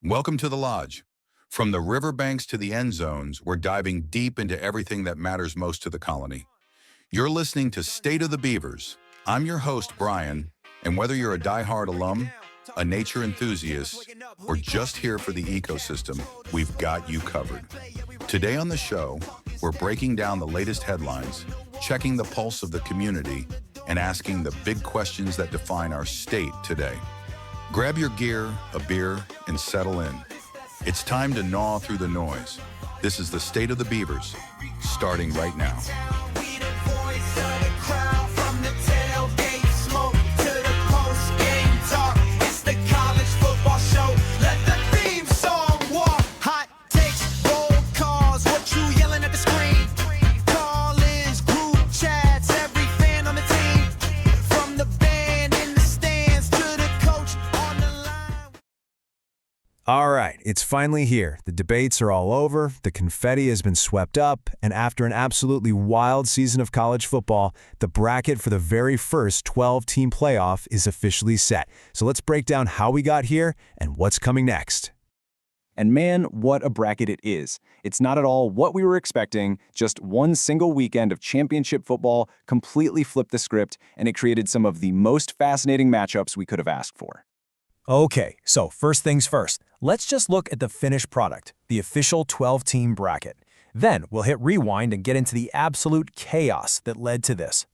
Welcome to the Lodge. From the riverbanks to the end zones, we're diving deep into everything that matters most to the colony. You're listening to State of the Beavers. I'm your host, Brian, and whether you're a diehard alum, a nature enthusiast, or just here for the ecosystem, we've got you covered. Today on the show, we're breaking down the latest headlines, checking the pulse of the community, and asking the big questions that define our state today. Grab your gear, a beer, and settle in. It's time to gnaw through the noise. This is the State of the Beavers, starting right now. All right, it's finally here. The debates are all over, the confetti has been swept up, and after an absolutely wild season of college football, the bracket for the very first 12-team playoff is officially set. So let's break down how we got here and what's coming next. And man, what a bracket it is. It's not at all what we were expecting. Just one single weekend of championship football completely flipped the script, and it created some of the most fascinating matchups we could have asked for. Okay, so first things first, let's just look at the finished product, the official 12-team bracket. Then we'll hit rewind and get into the absolute chaos that led to this.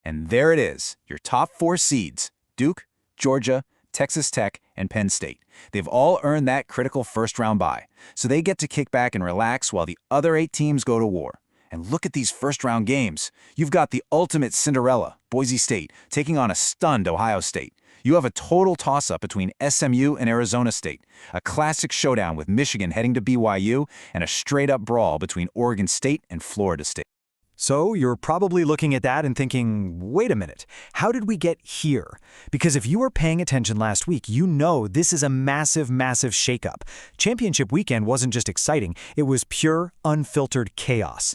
And there it is, your top 4 seeds, Duke, Georgia, Texas Tech, and Penn State. They've all earned that critical first-round bye, so they get to kick back and relax while the other 8 teams go to war. And look at these first-round games. You've got the ultimate Cinderella, Boise State, taking on a stunned Ohio State. You have a total toss-up between SMU and Arizona State, a classic showdown with Michigan heading to BYU, and a straight-up brawl between Oregon State and Florida State. So you're probably looking at that and thinking, wait a minute, how did we get here? Because if you were paying attention last week, you know this is a massive, massive shakeup. Championship weekend wasn't just exciting, it was pure, unfiltered chaos.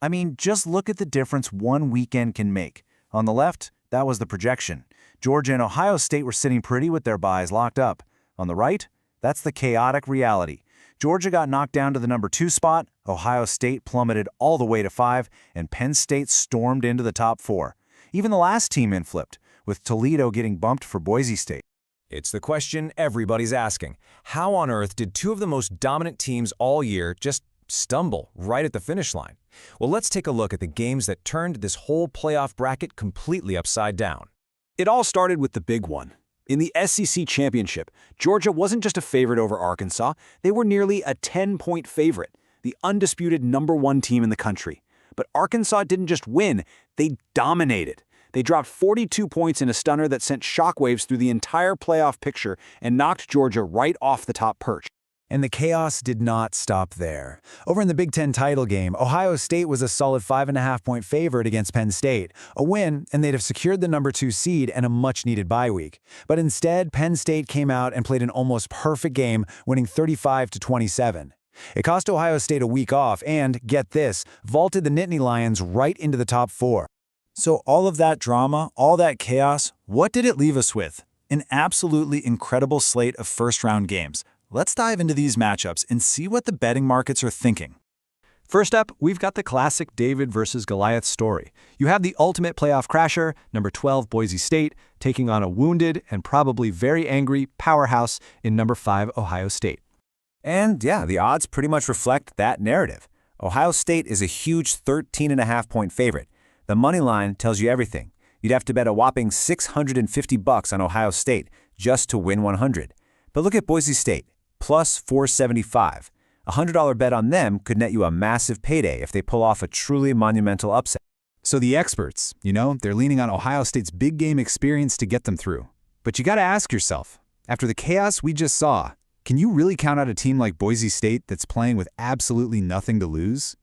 I mean, just look at the difference one weekend can make. On the left, that was the projection. Georgia and Ohio State were sitting pretty with their byes locked up. On the right, that's the chaotic reality. Georgia got knocked down to the number 2 spot, Ohio State plummeted all the way to 5, and Penn State stormed into the top 4. Even the last team in flipped, with Toledo getting bumped for Boise State. It's the question everybody's asking. How on earth did 2 of the most dominant teams all year just stumble right at the finish line? Well, let's take a look at the games that turned this whole playoff bracket completely upside down. It all started with the big one. In the SEC Championship, Georgia wasn't just a favorite over Arkansas, they were nearly a 10-point favorite, the undisputed number 1 team in the country. But Arkansas didn't just win, they dominated. They dropped 42 points in a stunner that sent shockwaves through the entire playoff picture and knocked Georgia right off the top perch. And the chaos did not stop there. Over in the Big Ten title game, Ohio State was a solid 5.5-point favorite against Penn State. A win, and they'd have secured the number 2 seed and a much-needed bye week. But instead, Penn State came out and played an almost perfect game, winning 35-27. It cost Ohio State a week off and, get this, vaulted the Nittany Lions right into the top 4. So all of that drama, all that chaos, what did it leave us with? An absolutely incredible slate of first-round games. Let's dive into these matchups and see what the betting markets are thinking. First up, we've got the classic David versus Goliath story. You have the ultimate playoff crasher, number 12 Boise State, taking on a wounded and probably very angry powerhouse in number 5 Ohio State. And yeah, the odds pretty much reflect that narrative. Ohio State is a huge 13.5-point favorite. The money line tells you everything. You'd have to bet a whopping $650 on Ohio State just to win 100. But look at Boise State. Plus 475. A $100 bet on them could net you a massive payday if they pull off a truly monumental upset. So the experts, they're leaning on Ohio State's big game experience to get them through. But you gotta ask yourself, after the chaos we just saw, can you really count out a team like Boise State that's playing with absolutely nothing to lose?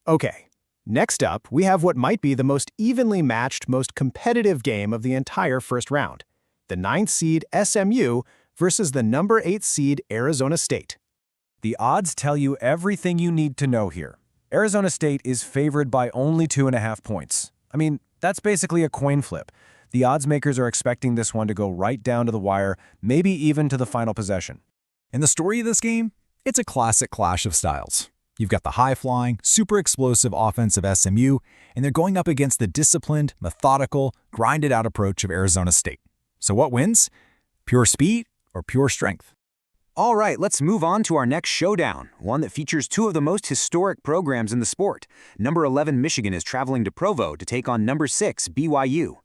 Okay, next up, we have what might be the most evenly matched, most competitive game of the entire first round. The 9th seed SMU versus the number 8 seed Arizona State. The odds tell you everything you need to know here. Arizona State is favored by only 2.5 points. I mean, that's basically a coin flip. The odds makers are expecting this one to go right down to the wire, maybe even to the final possession. And the story of this game? It's a classic clash of styles. You've got the high-flying, super explosive offense of SMU, and they're going up against the disciplined, methodical, grinded-out approach of Arizona State. So what wins? Pure speed or pure strength? All right, let's move on to our next showdown, one that features two of the most historic programs in the sport. Number 11 Michigan is traveling to Provo to take on number 6 BYU.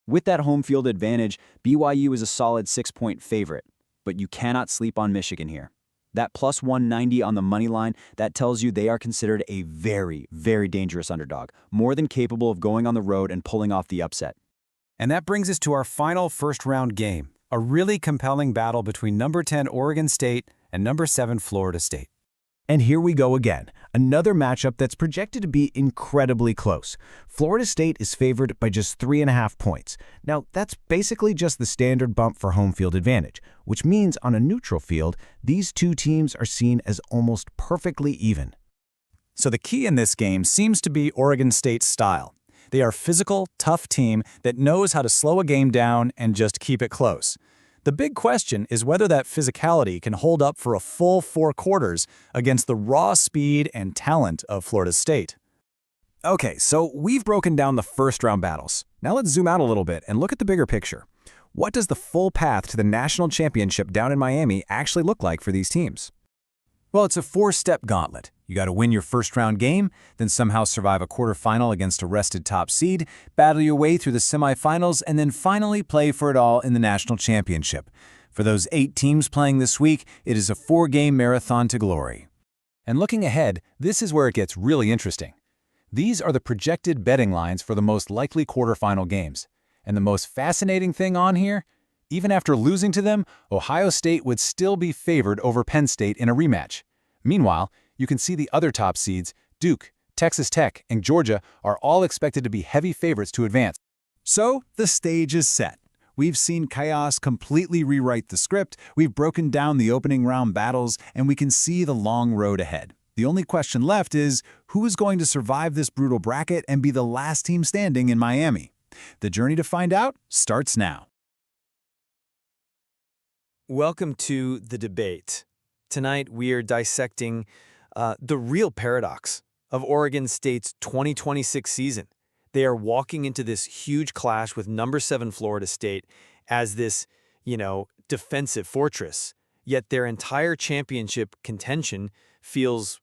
With that home field advantage, BYU is a solid 6-point favorite, but you cannot sleep on Michigan here. That plus 190 on the money line, that tells you they are considered a very, very dangerous underdog, more than capable of going on the road and pulling off the upset. And that brings us to our final first-round game, a really compelling battle between number 10 Oregon State and number 7 Florida State. And here we go again, another matchup that's projected to be incredibly close. Florida State is favored by just 3.5 points. Now, that's basically just the standard bump for home field advantage, which means on a neutral field, these two teams are seen as almost perfectly even. So the key in this game seems to be Oregon State's style. They are a physical, tough team that knows how to slow a game down and just keep it close. The big question is whether that physicality can hold up for a full 4 quarters against the raw speed and talent of Florida State. Okay, so we've broken down the first-round battles. Now let's zoom out a little bit and look at the bigger picture. What does the full path to the national championship down in Miami actually look like for these teams? Well, it's a 4-step gauntlet. You got to win your first-round game, then somehow survive a quarterfinal against a rested top seed, battle your way through the semifinals, and then finally play for it all in the national championship. For those 8 teams playing this week, it is a 4-game marathon to glory. And looking ahead, this is where it gets really interesting. These are the projected betting lines for the most likely quarterfinal games. And the most fascinating thing on here? Even after losing to them, Ohio State would still be favored over Penn State in a rematch. Meanwhile, you can see the other top seeds, Duke, Texas Tech, and Georgia, are all expected to be heavy favorites to advance. So, the stage is set. We've seen chaos completely rewrite the script, we've broken down the opening round battles, and we can see the long road ahead. The only question left is, who is going to survive this brutal bracket and be the last team standing in Miami? The journey to find out starts now. Welcome to The Debate. Tonight, we are dissecting the real paradox of Oregon State's 2026 season. They are walking into this huge clash with number 7 Florida State as this, defensive fortress. Yet their entire championship contention feels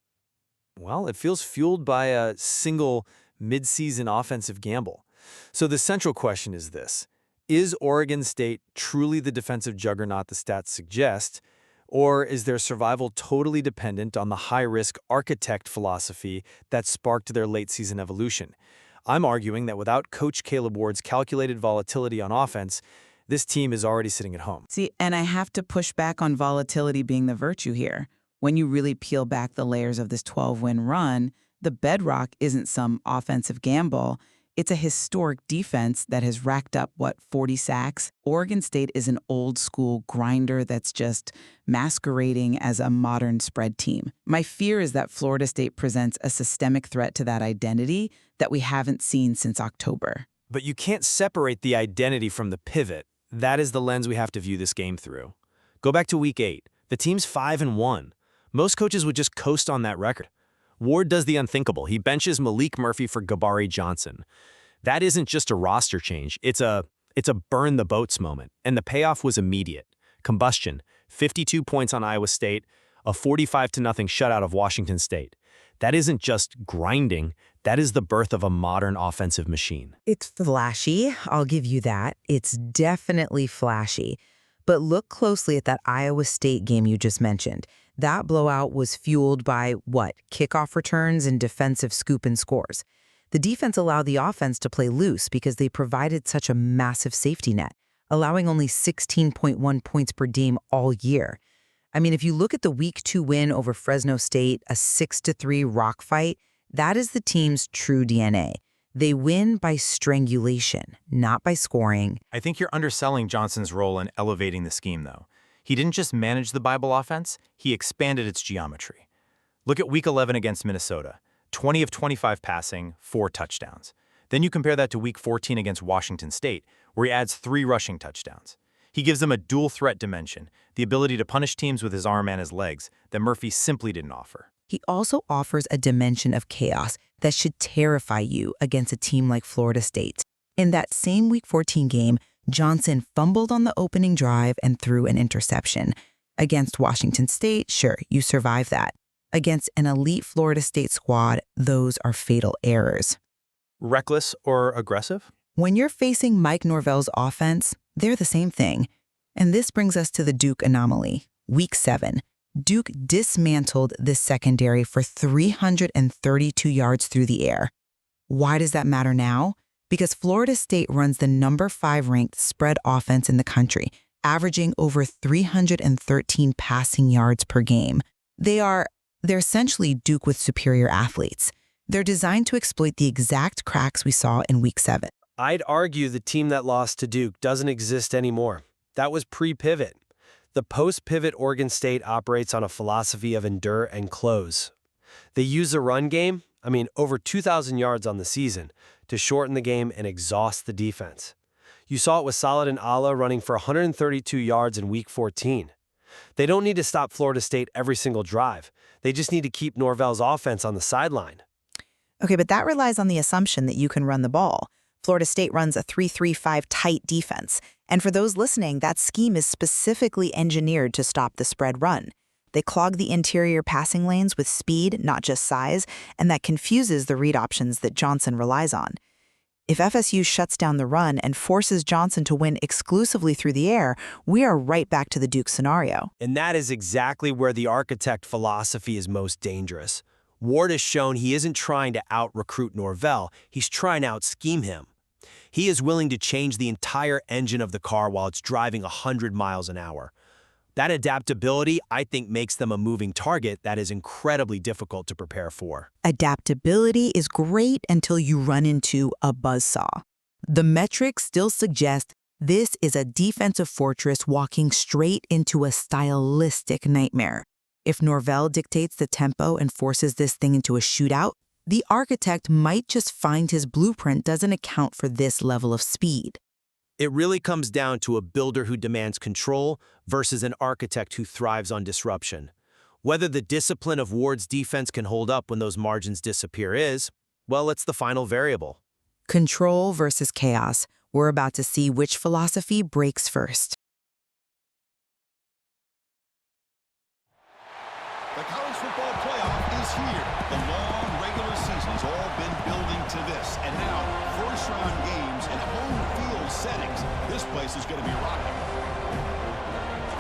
fueled by a single mid-season offensive gamble. So the central question is this: is Oregon State truly the defensive juggernaut the stats suggest? Or is their survival totally dependent on the high-risk architect philosophy that sparked their late-season evolution? I'm arguing that without Coach Caleb Ward's calculated volatility on offense, this team is already sitting at home. See, and I have to push back on volatility being the virtue here. When you really peel back the layers of this 12-win run, the bedrock isn't some offensive gamble. It's a historic defense that has racked up, 40 sacks? Oregon State is an old-school grinder that's just masquerading as a modern spread team. My fear is that Florida State presents a systemic threat to that identity that we haven't seen since October. But you can't separate the identity from the pivot. That is the lens we have to view this game through. Go back to Week 8. The team's 5-1. Most coaches would just coast on that record. Ward does the unthinkable. He benches Malik Murphy for Gabari Johnson. That isn't just a roster change. It's a burn the boats moment. And the payoff was immediate. Combustion, 52 points on Iowa State, a 45-0 shutout of Washington State. That isn't just grinding. That is the birth of a modern offensive machine. It's flashy, I'll give you that. It's definitely flashy. But look closely at that Iowa State game you just mentioned. That blowout was fueled by, kickoff returns and defensive scoop and scores. The defense allowed the offense to play loose because they provided such a massive safety net, allowing only 16.1 points per game all year. I mean, if you look at the Week 2 win over Fresno State, a 6-3 rock fight, that is the team's true DNA. They win by strangulation, not by scoring. I think you're underselling Johnson's role in elevating the scheme, though. He didn't just manage the Bible offense, he expanded its geometry. Look at Week 11 against Minnesota. 20 of 25 passing, 4 touchdowns. Then you compare that to Week 14 against Washington State, where he adds 3 rushing touchdowns. He gives them a dual-threat dimension, the ability to punish teams with his arm and his legs, that Murphy simply didn't offer. He also offers a dimension of chaos that should terrify you against a team like Florida State. In that same Week 14 game, Johnson fumbled on the opening drive and threw an interception. Against Washington State, sure, you survive that. Against an elite Florida State squad, those are fatal errors. Reckless or aggressive? When you're facing Mike Norvell's offense, they're the same thing. And this brings us to the Duke anomaly. Week 7, Duke dismantled this secondary for 332 yards through the air. Why does that matter now? Because Florida State runs the number 5 ranked spread offense in the country, averaging over 313 passing yards per game. They're essentially Duke with superior athletes. They're designed to exploit the exact cracks we saw in Week 7. I'd argue the team that lost to Duke doesn't exist anymore. That was pre-pivot. The post-pivot Oregon State operates on a philosophy of endure and close. They use the run game, over 2,000 yards on the season, to shorten the game and exhaust the defense. You saw it with Salad and Allah running for 132 yards in Week 14. They don't need to stop Florida State every single drive. They just need to keep Norvell's offense on the sideline. Okay, but that relies on the assumption that you can run the ball. Florida State runs a 3-3-5 tight defense. And for those listening, that scheme is specifically engineered to stop the spread run. They clog the interior passing lanes with speed, not just size, and that confuses the read options that Johnson relies on. If FSU shuts down the run and forces Johnson to win exclusively through the air, we are right back to the Duke scenario. And that is exactly where the architect philosophy is most dangerous. Ward has shown he isn't trying to out-recruit Norvell, he's trying to out-scheme him. He is willing to change the entire engine of the car while it's driving 100 miles an hour. That adaptability, I think, makes them a moving target that is incredibly difficult to prepare for. Adaptability is great until you run into a buzzsaw. The metrics still suggest this is a defensive fortress walking straight into a stylistic nightmare. If Norvell dictates the tempo and forces this thing into a shootout, the architect might just find his blueprint doesn't account for this level of speed. It really comes down to a builder who demands control versus an architect who thrives on disruption. Whether the discipline of Ward's defense can hold up when those margins disappear is, well, it's the final variable. Control versus chaos. We're about to see which philosophy breaks first. The college football playoff is here. The long regular season has all been building to this. And now, first-round games in home field settings. This place is going to be rocking.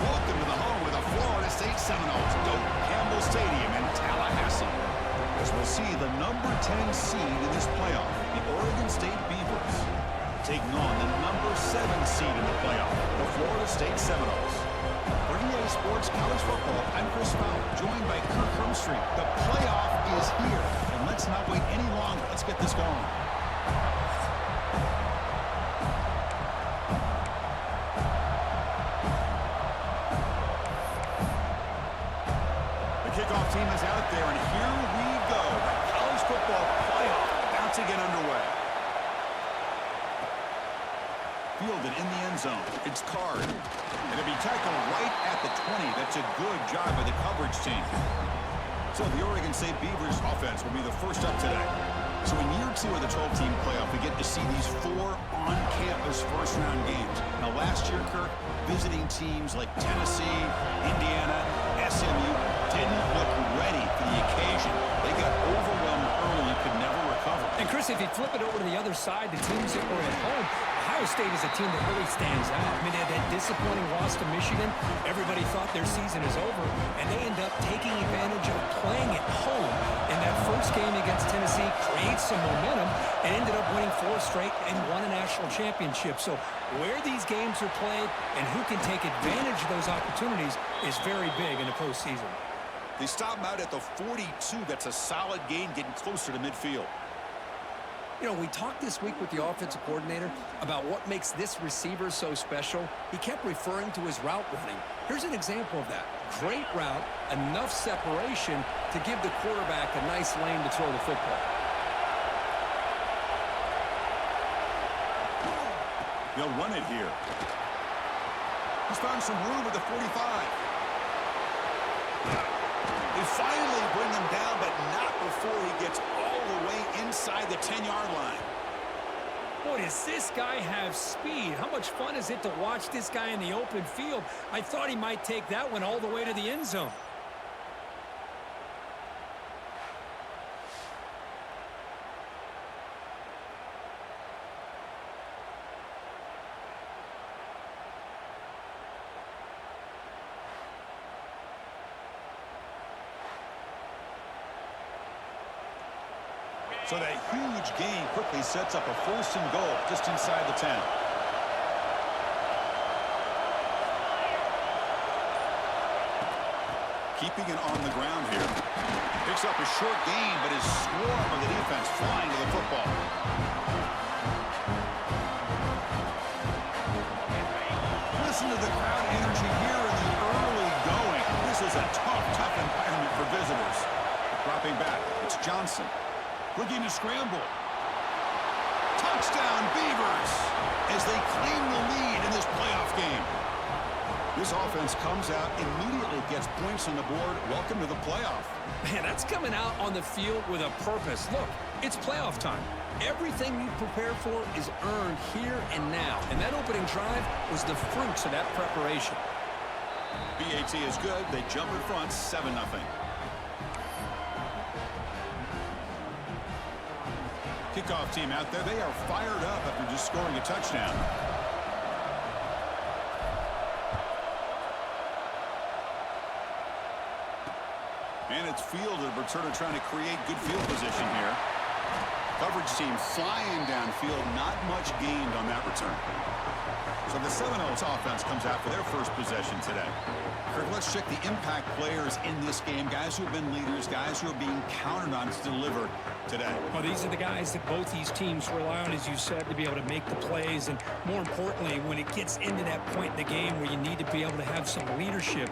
Welcome to the home of the Florida State Seminoles, Doak Campbell Stadium in Tallahassee. As we'll see the number 10 seed in this playoff, the Oregon State Beavers, taking on the number 7 seed in the playoff, the Florida State Seminoles. For EA Sports College Football, I'm Chris Fowler, joined by Kirk Hermstreet. The playoff is here, and let's not wait any longer. Let's get this going. The kickoff team is out there, and here we go. The college football playoff about to get underway. Fielded in the end zone. It's Card. And it'll be tackled right at the 20. That's a good job by the coverage team. So the Oregon State Beavers offense will be the first up today. So in year 2 of the 12-team playoff, we get to see these 4 on-campus first-round games. Now last year, Kirk, visiting teams like Tennessee, Indiana, SMU didn't look ready for the occasion. They got overwhelmed early and could never recover. And Chris, if you flip it over to the other side, the teams that were at home, Ohio State is a team that really stands out. They had that disappointing loss to Michigan. Everybody thought their season is over, and they end up taking advantage of playing at home. And that first game against Tennessee creates some momentum and ended up winning 4 straight and won a national championship. So where these games are played and who can take advantage of those opportunities is very big in the postseason. They stop him out at the 42. That's a solid gain, getting closer to midfield. You know, we talked this week with the offensive coordinator about what makes this receiver so special. He kept referring to his route running. Here's an example of that. Great route, enough separation to give the quarterback a nice lane to throw the football. They'll run it here. He's found some room at the 45. They finally bring him down, but not before he gets all the way inside the 10-yard line. Boy, does this guy have speed. How much fun is it to watch this guy in the open field? I thought he might take that one all the way to the end zone. So that huge gain quickly sets up a 1st and goal just inside the 10. Keeping it on the ground here. Picks up a short gain, but his swarm of the defense flying to the football. Listen to the crowd energy here in the early going. This is a tough environment for visitors. Dropping back, it's Johnson. Looking to scramble. Touchdown, Beavers, as they claim the lead in this playoff game. This offense comes out, immediately gets points on the board. Welcome to the playoff. Man, that's coming out on the field with a purpose. Look, it's playoff time. Everything you prepare for is earned here and now. And that opening drive was the fruits of that preparation. BAT is good. They jump in front, 7-0. Kickoff team out there. They are fired up after just scoring a touchdown. And it's fielded, but sort of trying to create good field position here. Coverage team flying downfield. Not much gained on that return. So the Seminoles offense comes out for their first possession today. Kurt, let's check the impact players in this game. Guys who have been leaders, guys who are being counted on to deliver today. Well, these are the guys that both these teams rely on, as you said, to be able to make the plays. And more importantly, when it gets into that point in the game where you need to be able to have some leadership,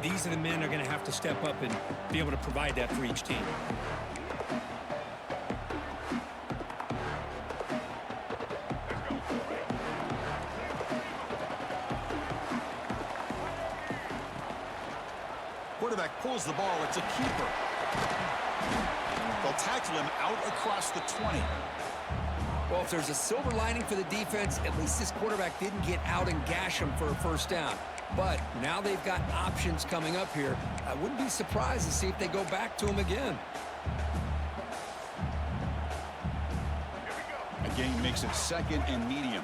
these are the men that are going to have to step up and be able to provide that for each team. Quarterback pulls the ball. It's a keeper. They'll tackle him out across the 20. Well, if there's a silver lining for the defense, at least this quarterback didn't get out and gash him for a first down. But now they've got options coming up here. I wouldn't be surprised to see if they go back to him again. Again, makes it 2nd and medium.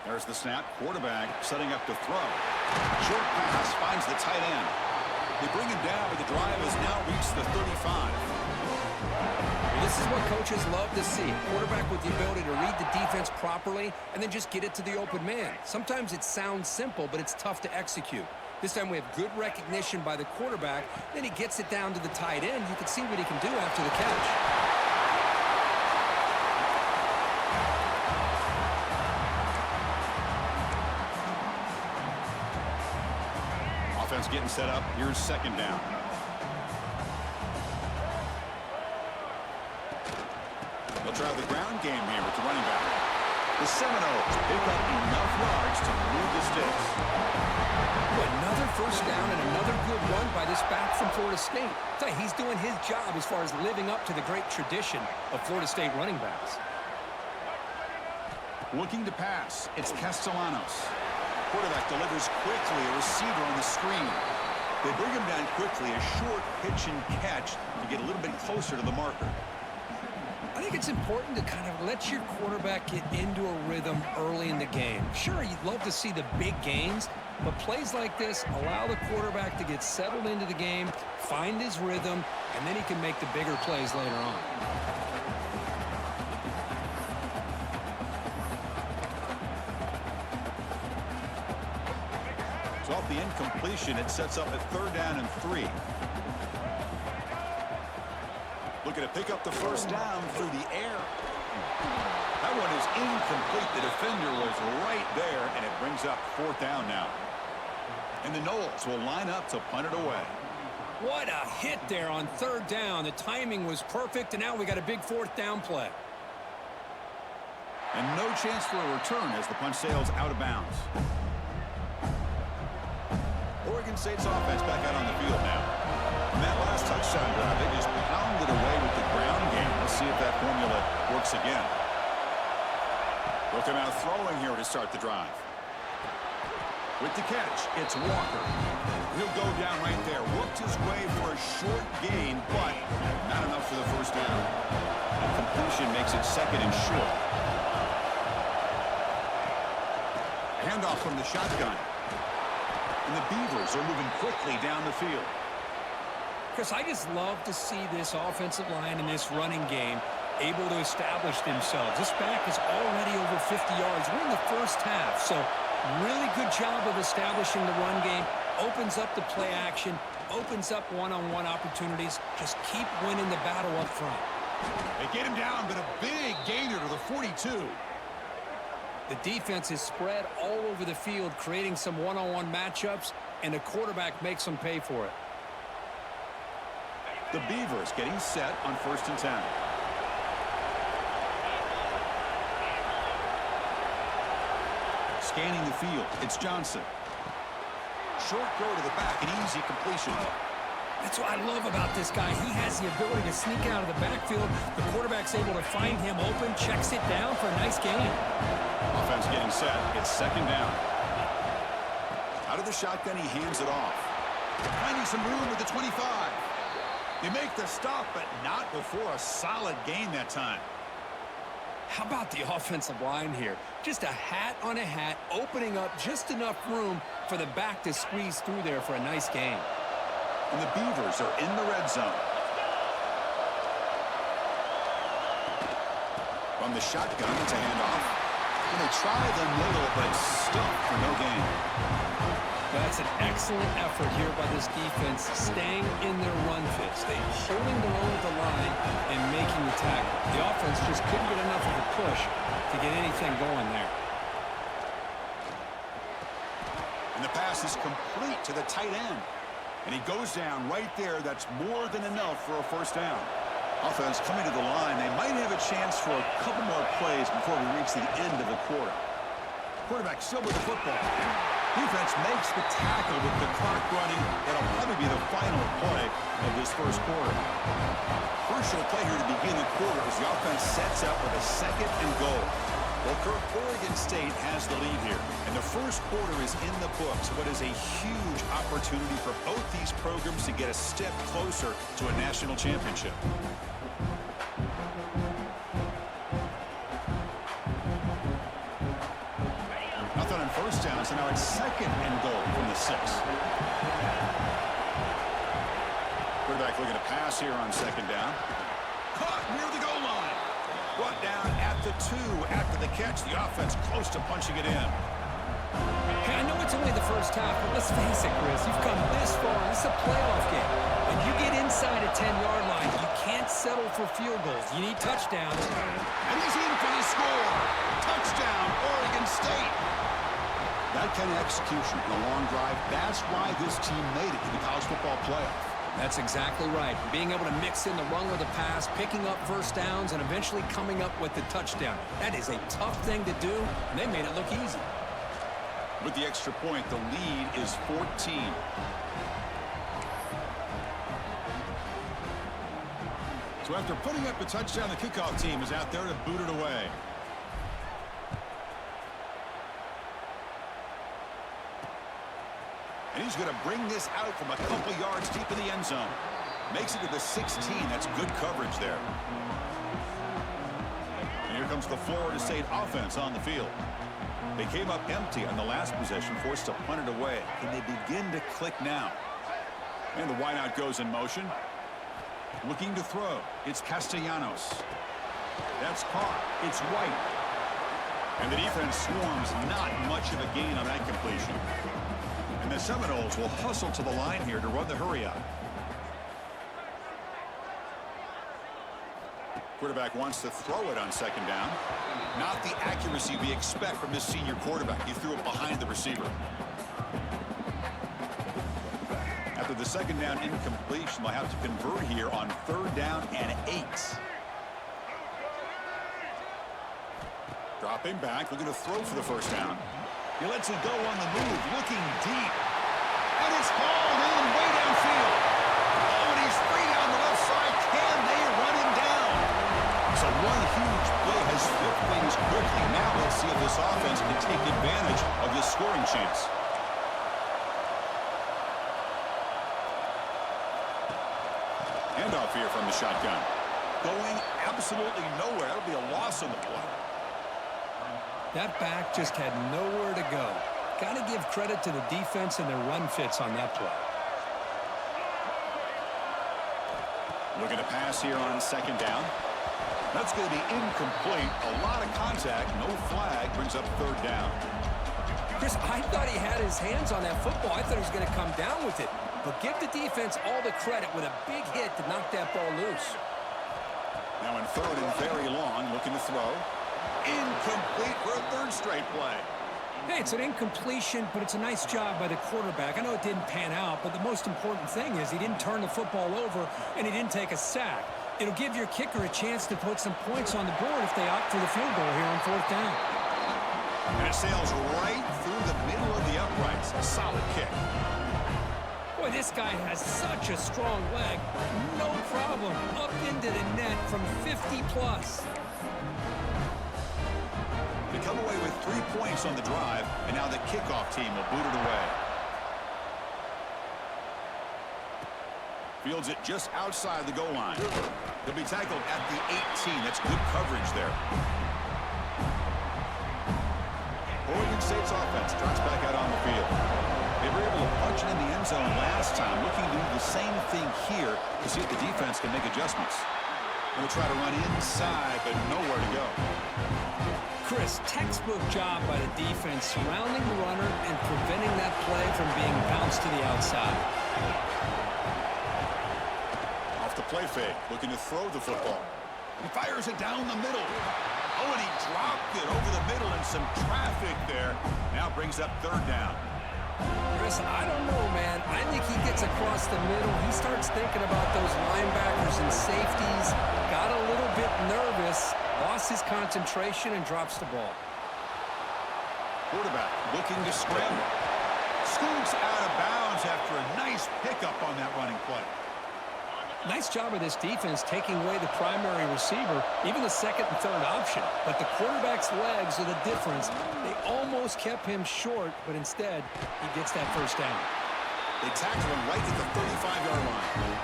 There's the snap. Quarterback setting up to throw. Short pass finds the tight end. They bring him down, but the drive has now reached the 35. Well, this is what coaches love to see. Quarterback with the ability to read the defense properly and then just get it to the open man. Sometimes it sounds simple, but it's tough to execute. This time we have good recognition by the quarterback. Then he gets it down to the tight end. You can see what he can do after the catch. Offense getting set up. Here's 2nd down. They'll try the ground game here with the running back. The Seminoles pick up enough yards to move the sticks. Another first down and another good run by this back from Florida State. He's doing his job as far as living up to the great tradition of Florida State running backs. Looking to pass. It's Castellanos. Quarterback delivers quickly, a receiver on the screen. They bring him down quickly, a short pitch and catch to get a little bit closer to the marker. I think it's important to kind of let your quarterback get into a rhythm early in the game. Sure, you'd love to see the big gains, but plays like this allow the quarterback to get settled into the game, find his rhythm, and then he can make the bigger plays later on. So off the incompletion, it sets up a 3rd down and 3. Looking to pick up the first down through the air. That one is incomplete. The defender was right there, and it brings up 4th down now. And the Noles will line up to punt it away. What a hit there on 3rd down. The timing was perfect, and now we got a big 4th down play. And no chance for a return as the punch sails out of bounds. Oregon State's offense back out on the field now. And that last touchdown drive, they just pounded away with the ground game. Let's see if that formula works again. They'll come out throwing here to start the drive. With the catch, it's Walker. He'll go down right there. Worked his way for a short gain, but not enough for the first down. And completion makes it second and short. Handoff from the shotgun. And the Beavers are moving quickly down the field. Chris, I just love to see this offensive line and this running game able to establish themselves. This back is already over 50 yards. We're in the first half, so really good job of establishing the run game. Opens up the play action, opens up one-on-one opportunities. Just keep winning the battle up front. They get him down, but a big gainer to the 42. The defense is spread all over the field, creating some one-on-one matchups, and the quarterback makes them pay for it. The Beavers getting set on 1st and 10. Scanning the field, it's Johnson. Short throw to the back, an easy completion. That's what I love about this guy. He has the ability to sneak out of the backfield. The quarterback's able to find him open, checks it down for a nice gain. Offense getting set. It's 2nd down. Out of the shotgun, he hands it off. Finding some room with the 25. They make the stop, but not before a solid gain that time. How about the offensive line here? Just a hat on a hat, opening up just enough room for the back to squeeze through there for a nice gain. And the Beavers are in the red zone. From the shotgun, it's a handoff. And they try the middle, but stuffed for no gain. That's an excellent effort here by this defense, staying in their run fits. They holding their own at the line and making the tackle. The offense just couldn't get enough of a push to get anything going there. And the pass is complete to the tight end. And he goes down right there. That's more than enough for a first down. Offense coming to the line. They might have a chance for a couple more plays before we reach the end of the quarter. Quarterback still with the football. Defense makes the tackle with the clock running. That'll probably be the final play of this first quarter. Crucial play here to begin the quarter as the offense sets up with a 2nd and goal. Well, Kirk, Oregon State has the lead here, and the first quarter is in the books. What is a huge opportunity for both these programs to get a step closer to a national championship. Nothing on first down, so now it's 2nd and goal from the 6. Quarterback looking to pass here on 2nd down. Caught near the goal line. Brought down at the 2 after the catch. The offense close to punching it in. Hey, I know it's only the first half, but let's face it, Chris. You've come this far. This is a playoff game. When you get inside a 10-yard line, you can't settle for field goals. You need touchdowns. And he's in for the score. Touchdown, Oregon State. That kind of execution in a long drive, that's why this team made it to the college football playoff. That's exactly right. Being able to mix in the run with the pass, picking up first downs, and eventually coming up with the touchdown. That is a tough thing to do, and they made it look easy. With the extra point, the lead is 14. So after putting up the touchdown, the kickoff team is out there to boot it away. And he's going to bring this out from a couple yards deep in the end zone. Makes it to the 16. That's good coverage there. And here comes the Florida State offense on the field. They came up empty on the last possession, forced to punt it away. Can they begin to click now? And the wideout goes in motion. Looking to throw. It's Castellanos. That's caught. It's White. And the defense swarms. Not much of a gain on that completion. And the Seminoles will hustle to the line here to run the hurry-up. Quarterback wants to throw it on 2nd down. Not the accuracy we expect from this senior quarterback. He threw it behind the receiver. After the 2nd down incompletion, they'll have to convert here on 3rd down and 8. Drop Dropping back, looking to throw for the first down. He lets it go on the move, looking deep. And it's hauled in way downfield. Oh, and he's free down the left side. Can they run him down? So one huge play has flipped things quickly. Now let's see if this offense can take advantage of this scoring chance. Handoff here from the shotgun. Going absolutely nowhere. That'll be a loss on the play. That back just had nowhere to go. Got to give credit to the defense and their run fits on that play. Looking to pass here on second down. That's going to be incomplete. A lot of contact. No flag. Brings up third down. Chris, I thought he had his hands on that football. I thought he was going to come down with it. But give the defense all the credit with a big hit to knock that ball loose. Now in third and very long, looking to throw. Incomplete for a third straight play. Hey, it's an incompletion, but it's a nice job by the quarterback. I know it didn't pan out, but the most important thing is he didn't turn the football over and he didn't take a sack. It'll give your kicker a chance to put some points on the board if they opt for the field goal here on fourth down. And it sails right through the middle of the uprights. A solid kick. Boy, this guy has such a strong leg. No problem. Up into the net from 50 plus. They come away with 3 points on the drive, and now the kickoff team will boot it away. Fields it just outside the goal line. He'll be tackled at the 18. That's good coverage there. Oregon State's offense drops back out on the field. They were able to punch it in the end zone last time, looking to do the same thing here to see if the defense can make adjustments. They'll try to run inside, but nowhere to go. Chris, textbook job by the defense surrounding the runner and preventing that play from being bounced to the outside. Off the play fake, looking to throw the football. He fires it down the middle. Oh, and he dropped it over the middle and some traffic there. Now brings up third down. Chris, I don't know, man. I think he gets across the middle. He starts thinking about those linebackers and safeties. Got a little bit nervous. Lost his concentration and drops the ball. Quarterback looking to scramble. Scoots out of bounds after a nice pickup on that running play. Nice job of this defense taking away the primary receiver, even the second and third option. But the quarterback's legs are the difference. They almost kept him short, but instead, he gets that first down. They tackle him right at the 35-yard line.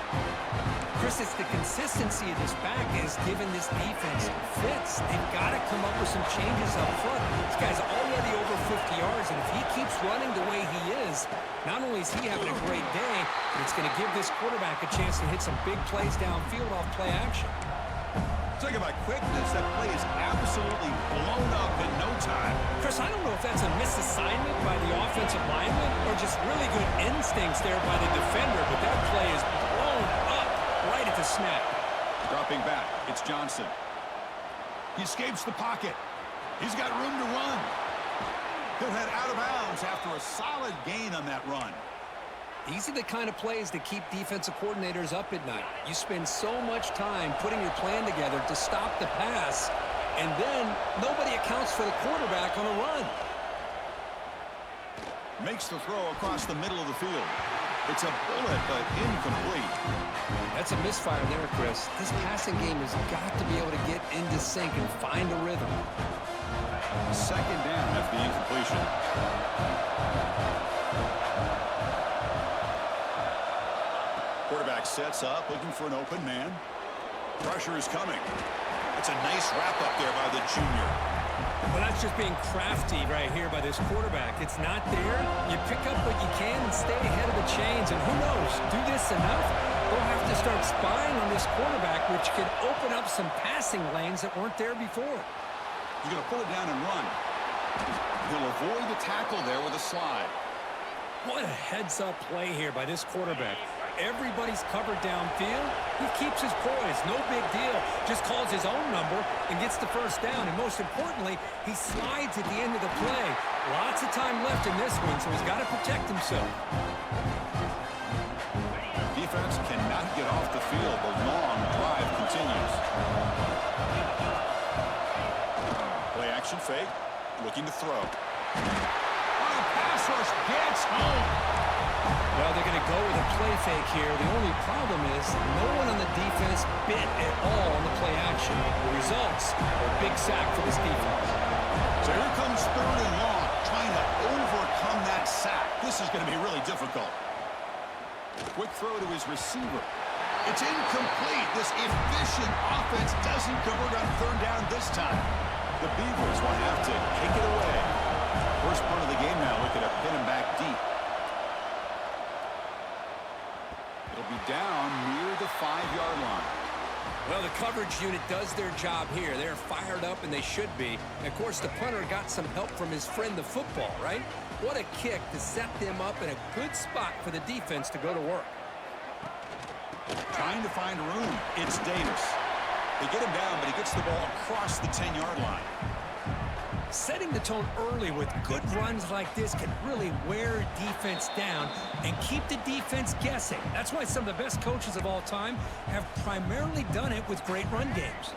Chris, it's the consistency of this back that has given this defense fits. They've got to come up with some changes up front. This guy's already over 50 yards, and if he keeps running the way he is, not only is he having a great day, but it's going to give this quarterback a chance to hit some big plays downfield off play action. Talking about quickness, that play is absolutely blown up in no time. Chris, I don't know if that's a misassignment by the offensive lineman or just really good instincts there by the defender, but that play is blown up right at the snap. Dropping back, it's Johnson. He escapes the pocket. He's got room to run. He'll head out of bounds after a solid gain on that run. These are the kind of plays that keep defensive coordinators up at night. You spend so much time putting your plan together to stop the pass, and then nobody accounts for the quarterback on a run. Makes the throw across the middle of the field. It's a bullet, but incomplete. That's a misfire there, Chris. This passing game has got to be able to get into sync and find a rhythm. Second down after the incompletion. Quarterback sets up, looking for an open man. Pressure is coming. It's a nice wrap up there by the junior. Well, that's just being crafty right here by this quarterback. It's not there. You pick up what you can and stay ahead of the chains. And who knows, do this enough, they'll have to start spying on this quarterback, which could open up some passing lanes that weren't there before. He's going to pull it down and run. He'll avoid the tackle there with a slide. What a heads-up play here by this quarterback. Everybody's covered downfield. He keeps his poise. No big deal. Just calls his own number and gets the first down. And most importantly, he slides at the end of the play. Lots of time left in this one, so he's got to protect himself. Defense cannot get off the field. The long drive continues. Play Action fake, looking to throw. Oh, pass rush gets home. Well, they're going to go with a play fake here. The only problem is no one on the defense bit at all on the play action. The results are a big sack for this defense. So here comes 3rd and long, trying to overcome that sack. This is going to be really difficult. Quick throw to his receiver. It's incomplete. This efficient offense doesn't convert on 3rd down this time. The Beavers will have to kick it away. First part of the game now, looking to pin him back deep. It'll be down near the 5-yard line. Well, the coverage unit does their job here. They're fired up, and they should be. And of course, the punter got some help from his friend, the football, right? What a kick to set them up in a good spot for the defense to go to work. Trying to find room. It's Davis. They get him down, but he gets the ball across the 10-yard line. Setting the tone early with good runs like this can really wear defense down and keep the defense guessing. That's why some of the best coaches of all time have primarily done it with great run games.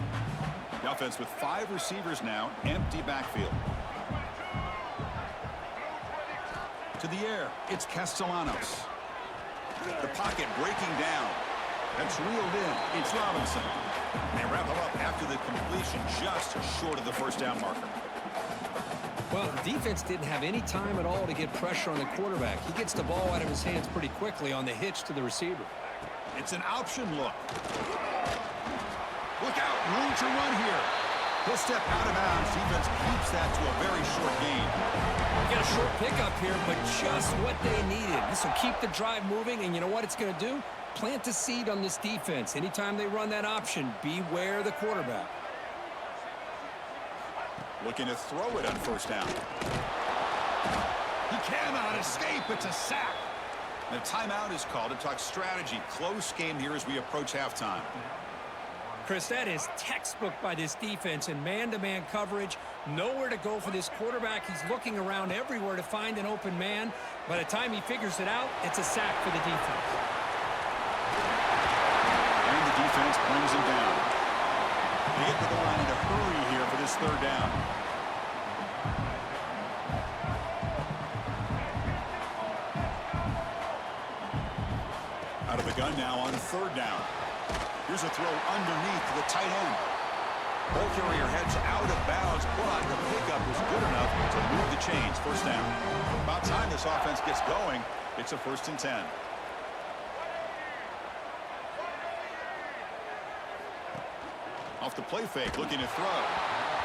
The offense with 5 receivers now, empty backfield. To the air, it's Castellanos. The pocket breaking down. That's reeled in. It's Robinson. They wrap him up after the completion, just short of the first down marker. Well, the defense didn't have any time at all to get pressure on the quarterback. He gets the ball out of his hands pretty quickly on the hitch to the receiver. It's an option look. Look out, room to run here. He'll step out of bounds. Defense keeps that to a very short gain. We got a short pickup here, but just what they needed. This will keep the drive moving, and you know what it's going to do? Plant a seed on this defense. Anytime they run that option, beware the quarterback. Looking to throw it on first down. He cannot escape. It's a sack. The timeout is called to talk strategy. Close game here as we approach halftime. Chris, that is textbook by this defense in man-to-man coverage. Nowhere to go for this quarterback. He's looking around everywhere to find an open man. By the time he figures it out, it's a sack for the defense. And the defense brings him down. They get to the line in a hurry here for this 3rd down. Out of the gun now on 3rd down. Here's a throw underneath to the tight end. Ball carrier heads out of bounds, but the pickup is good enough to move the chains. First down. About time this offense gets going. It's a 1st and 10. Off the play fake, looking to throw.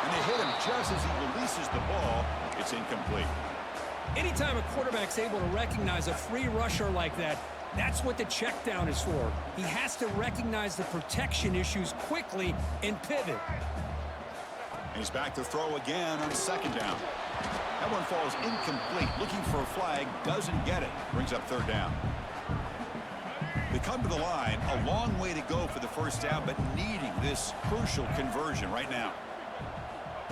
And they hit him just as he releases the ball. It's incomplete. Anytime a quarterback's able to recognize a free rusher like that, that's what the check down is for. He has to recognize the protection issues quickly and pivot. And he's back to throw again on 2nd down. That one falls incomplete. Looking for a flag, doesn't get it. Brings up 3rd down. They come to the line, a long way to go for the first down, but needing this crucial conversion right now.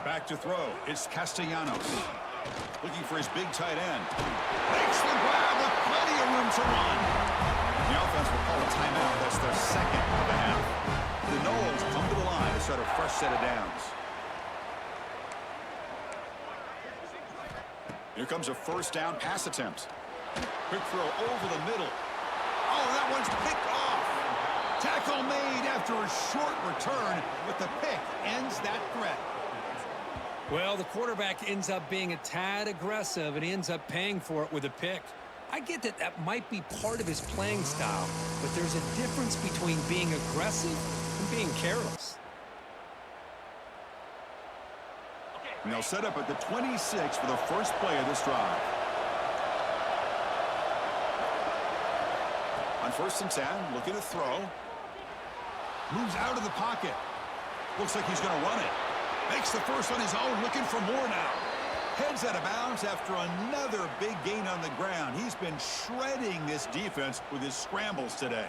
Back to throw. It's Castellanos. Looking for his big tight end. Makes the grab with plenty of room to run. The offense will call a timeout. That's their 2nd of the half. The Noles come to the line to start a fresh set of downs. Here comes a first down pass attempt. Quick throw over the middle. Oh, that one's picked off. Tackle made after a short return, but the pick ends that threat. Well, the quarterback ends up being a tad aggressive, and he ends up paying for it with a pick. I get that that might be part of his playing style, but there's a difference between being aggressive and being careless. And they'll set up at the 26 for the first play of this drive. On 1st and 10, looking to throw. Moves out of the pocket. Looks like he's going to run it. Makes the first on his own, looking for more now. Heads out of bounds after another big gain on the ground. He's been shredding this defense with his scrambles today.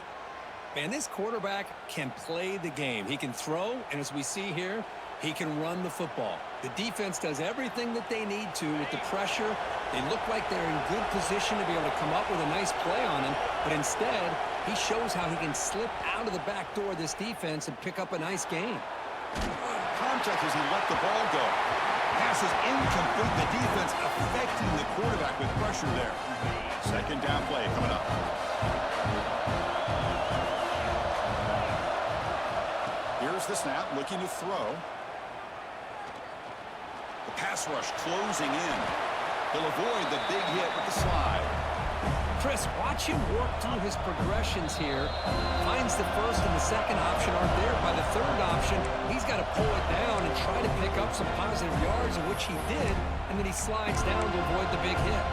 Man, this quarterback can play the game. He can throw, and as we see here, he can run the football. The defense does everything that they need to with the pressure. They look like they're in good position to be able to come up with a nice play on him, but instead, he shows how he can slip out of the back door of this defense and pick up a nice gain. Contact as he let the ball go. Pass is incomplete. The defense affecting the quarterback with pressure there. Second down play coming up. Here's the snap, looking to throw. The pass rush closing in. He'll avoid the big hit with the slide. Chris, watch him work through his progressions here. Finds the first and the second option aren't there. By the third option, he's got to pull it down and try to pick up some positive yards, of which he did, and then he slides down to avoid the big hit.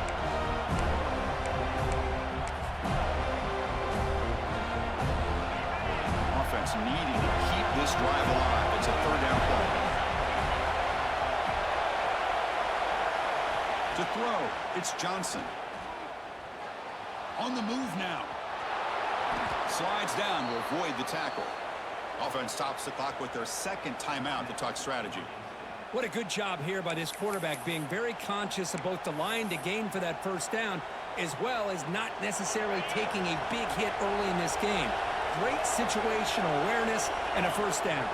Offense needing to keep this drive alive. It's a third down play. To throw, it's Johnson. On the move now. Slides down to avoid the tackle. Offense stops the clock with their second timeout to talk strategy. What a good job here by this quarterback, being very conscious of both the line to gain for that first down, as well as not necessarily taking a big hit early in this game. Great situational awareness and a first down.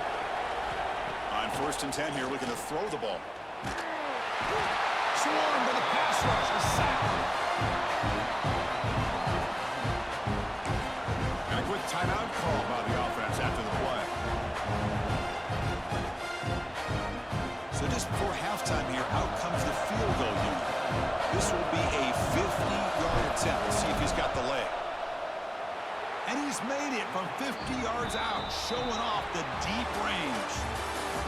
On 1st and 10 here, looking to throw the ball. Swarmed by the pass rush. A sack. And a quick timeout call by the offense after the play. So just before halftime here, out comes the field goal unit. This will be a 50-yard attempt. Let's see if he's got the leg. And he's made it from 50 yards out, showing off the deep range.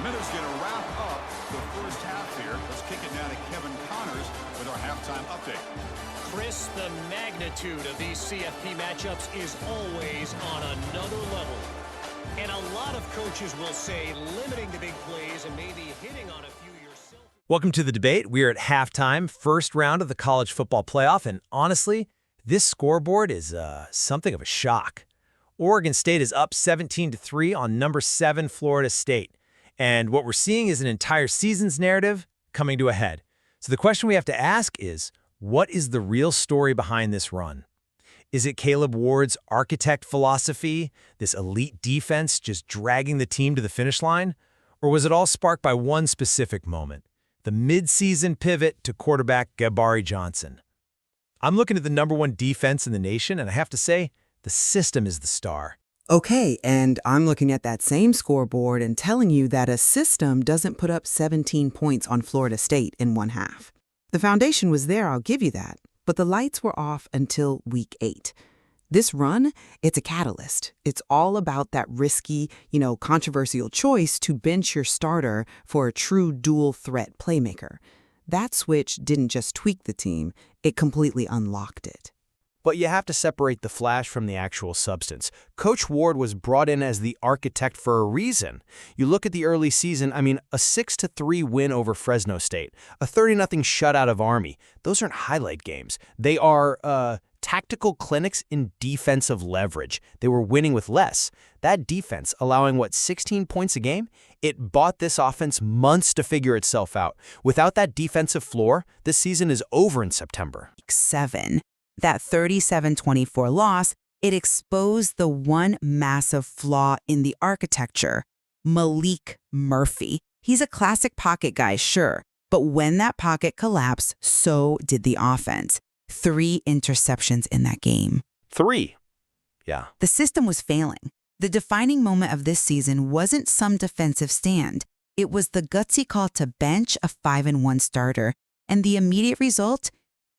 Minutes going to wrap up the first half here. Let's kick it now to Kevin Connors with our halftime update. Chris, the magnitude of these CFP matchups is always on another level. And a lot of coaches will say limiting the big plays and maybe hitting on a few yourself. Welcome to The Debate. We are at halftime, first round of the college football playoff, and honestly, this scoreboard is something of a shock. Oregon State is up 17-3 on number 7 Florida State. And what we're seeing is an entire season's narrative coming to a head. So the question we have to ask is, what is the real story behind this run? Is it Caleb Ward's architect philosophy, this elite defense just dragging the team to the finish line? Or was it all sparked by one specific moment, the mid-season pivot to quarterback Gabari Johnson? I'm looking at the number 1 defense in the nation, and I have to say, the system is the star. Okay, and I'm looking at that same scoreboard and telling you that a system doesn't put up 17 points on Florida State in one half. The foundation was there, I'll give you that, but the lights were off until week 8. This run, it's a catalyst. It's all about that risky, controversial choice to bench your starter for a true dual-threat playmaker. That switch didn't just tweak the team, it completely unlocked it. But you have to separate the flash from the actual substance. Coach Ward was brought in as the architect for a reason. You look at the early season, a 6-3 win over Fresno State, a 30-0 shutout of Army. Those aren't highlight games. They are tactical clinics in defensive leverage. They were winning with less. That defense, allowing, 16 points a game? It bought this offense months to figure itself out. Without that defensive floor, this season is over in September. 7. That 37-24 loss, it exposed the one massive flaw in the architecture, Malik Murphy. He's a classic pocket guy, sure, but when that pocket collapsed, so did the offense. 3 interceptions in that game. 3. Yeah. The system was failing. The defining moment of this season wasn't some defensive stand. It was the gutsy call to bench a 5-1 starter, and the immediate result,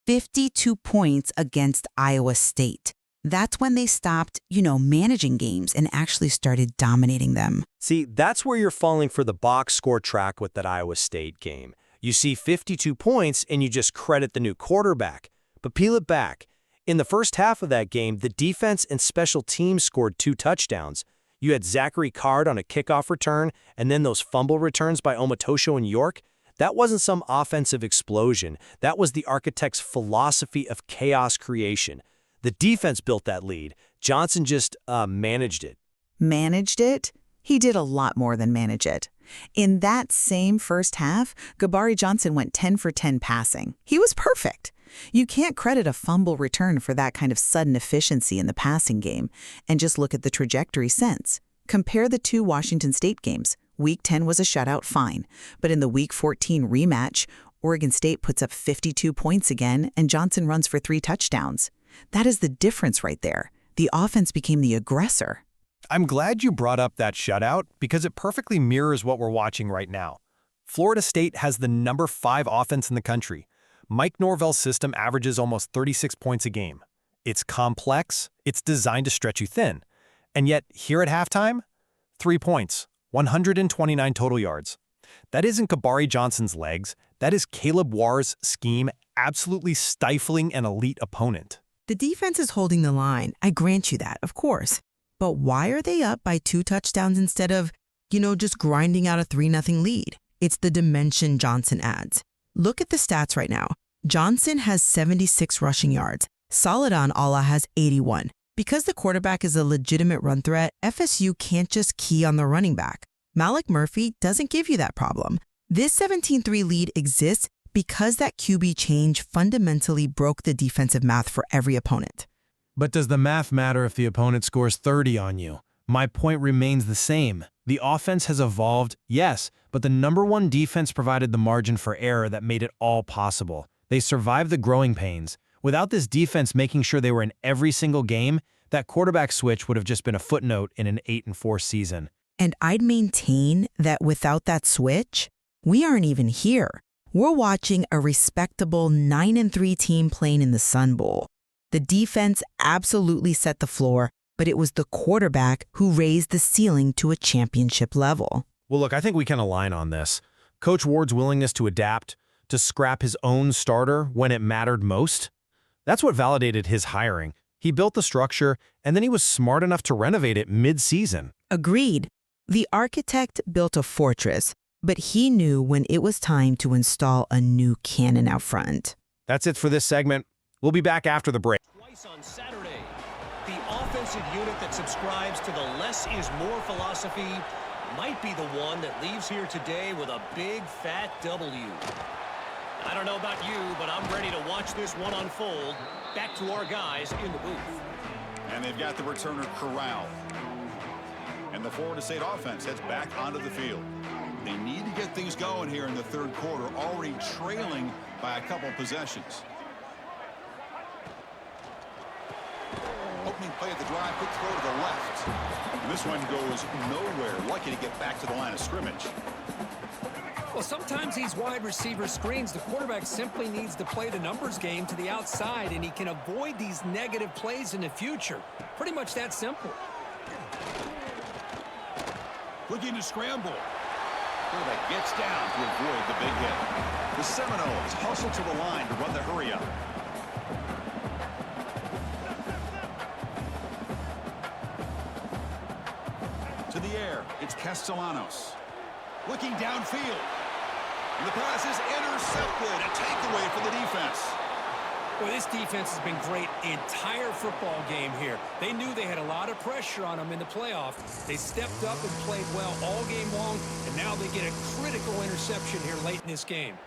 52 points against Iowa State. That's when they stopped, managing games and actually started dominating them. See, that's where you're falling for the box score track with that Iowa State game. You see 52 points and you just credit the new quarterback. But peel it back. In the first half of that game, the defense and special teams scored 2 touchdowns. You had Zachary Card on a kickoff return and then those fumble returns by Omatosho and York. That wasn't some offensive explosion. That was the architect's philosophy of chaos creation. The defense built that lead. Johnson just managed it. Managed it? He did a lot more than manage it. In that same first half, Gabari Johnson went 10 for 10 passing. He was perfect. You can't credit a fumble return for that kind of sudden efficiency in the passing game, and just look at the trajectory since. Compare the 2 Washington State games. Week 10 was a shutout, fine. But in the Week 14 rematch, Oregon State puts up 52 points again, and Johnson runs for 3 touchdowns. That is the difference right there. The offense became the aggressor. I'm glad you brought up that shutout because it perfectly mirrors what we're watching right now. Florida State has the number 5 offense in the country. Mike Norvell's system averages almost 36 points a game. It's complex, it's designed to stretch you thin. And yet, here at halftime, 3 points, 129 total yards. That isn't Kabari Johnson's legs, that is Caleb Warr's scheme absolutely stifling an elite opponent. The defense is holding the line. I grant you that, of course. But why are they up by 2 touchdowns instead of, just grinding out a 3-0 lead? It's the dimension Johnson adds. Look at the stats right now. Johnson has 76 rushing yards. Saladon Allah has 81. Because the quarterback is a legitimate run threat, FSU can't just key on the running back. Malik Murphy doesn't give you that problem. This 17-3 lead exists because that QB change fundamentally broke the defensive math for every opponent. But does the math matter if the opponent scores 30 on you? My point remains the same. The offense has evolved, yes, but the number 1 defense provided the margin for error that made it all possible. They survived the growing pains. Without this defense making sure they were in every single game, that quarterback switch would have just been a footnote in an 8-4 season. And I'd maintain that without that switch, we aren't even here. We're watching a respectable 9-3 team playing in the Sun Bowl. The defense absolutely set the floor, but it was the quarterback who raised the ceiling to a championship level. Well, look, I think we can align on this. Coach Ward's willingness to adapt, to scrap his own starter when it mattered most, that's what validated his hiring. He built the structure, and then he was smart enough to renovate it mid-season. Agreed. The architect built a fortress, but he knew when it was time to install a new cannon out front. That's it for this segment. We'll be back after the break. Twice on Saturday, the offensive unit that subscribes to the less is more philosophy might be the one that leaves here today with a big fat W. I don't know about you, but I'm ready to watch this one unfold. Back to our guys in the booth. And they've got the returner corralled. And the Florida State offense heads back onto the field. They need to get things going here in the third quarter, already trailing by a couple possessions. Opening play at the drive, quick throw to the left. And this one goes nowhere. Lucky to get back to the line of scrimmage. Well, sometimes these wide receiver screens, the quarterback simply needs to play the numbers game to the outside, and he can avoid these negative plays in the future. Pretty much that simple. Looking to scramble. Quarterback gets down to avoid the big hit. The Seminoles hustle to the line to run the hurry up. To the air, it's Castellanos. Looking downfield. And the pass is intercepted. A takeaway for the defense. Well, this defense has been great the entire football game here. They knew they had a lot of pressure on them in the playoffs. They stepped up and played well all game long, and now they get a critical interception here late in this game.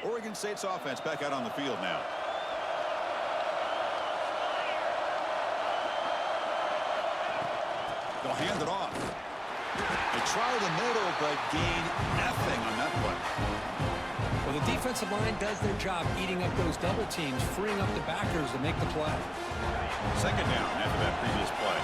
Oregon State's offense back out on the field now. They'll hand it off. They try the middle, but gain nothing on that play. Well, the defensive line does their job eating up those double teams, freeing up the backers to make the play. Second down after that previous play.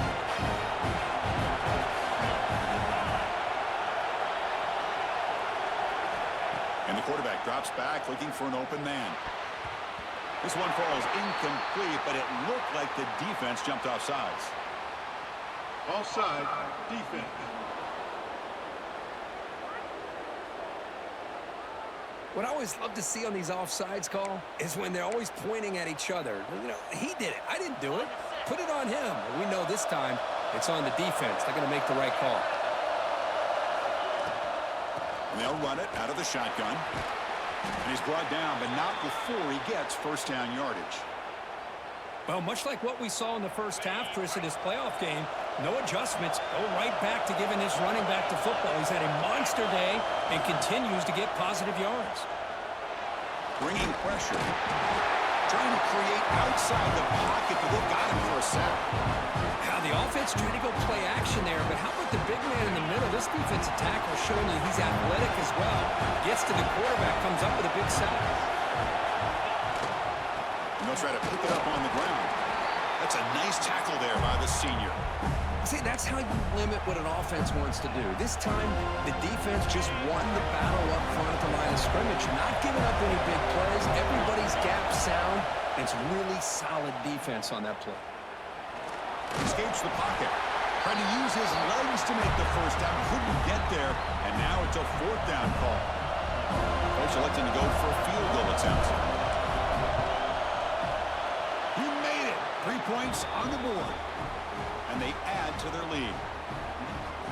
And the quarterback drops back, looking for an open man. This one falls incomplete, but it looked like the defense jumped off sides. Offside, defense. What I always love to see on these offsides call is when they're always pointing at each other. You know, he did it. I didn't do it. Put it on him. We know this time it's on the defense. They're going to make the right call. And they'll run it out of the shotgun. And he's brought down, but not before he gets first down yardage. Well, much like what we saw in the first half, Chris, in this playoff game, no adjustments, go right back to giving his running back to football. He's had a monster day and continues to get positive yards. Bringing pressure. Trying to create outside the pocket, but they've got him for a sack. Now, the offense trying to go play action there, but how about the big man in the middle? This defensive tackle showing you he's athletic as well. Gets to the quarterback, comes up with a big sack. And they'll try to pick it up on the ground. That's a nice tackle there by the senior. See, that's how you limit what an offense wants to do. This time, the defense just won the battle up front at the line of scrimmage, not giving up any big plays. Everybody's gap sound. It's really solid defense on that play. Escapes the pocket. Trying to use his legs to make the first down. Couldn't get there, and now it's a fourth down call. Coach electing to go for a field goal attempt. He made it. 3 points on the board. And they add to their lead.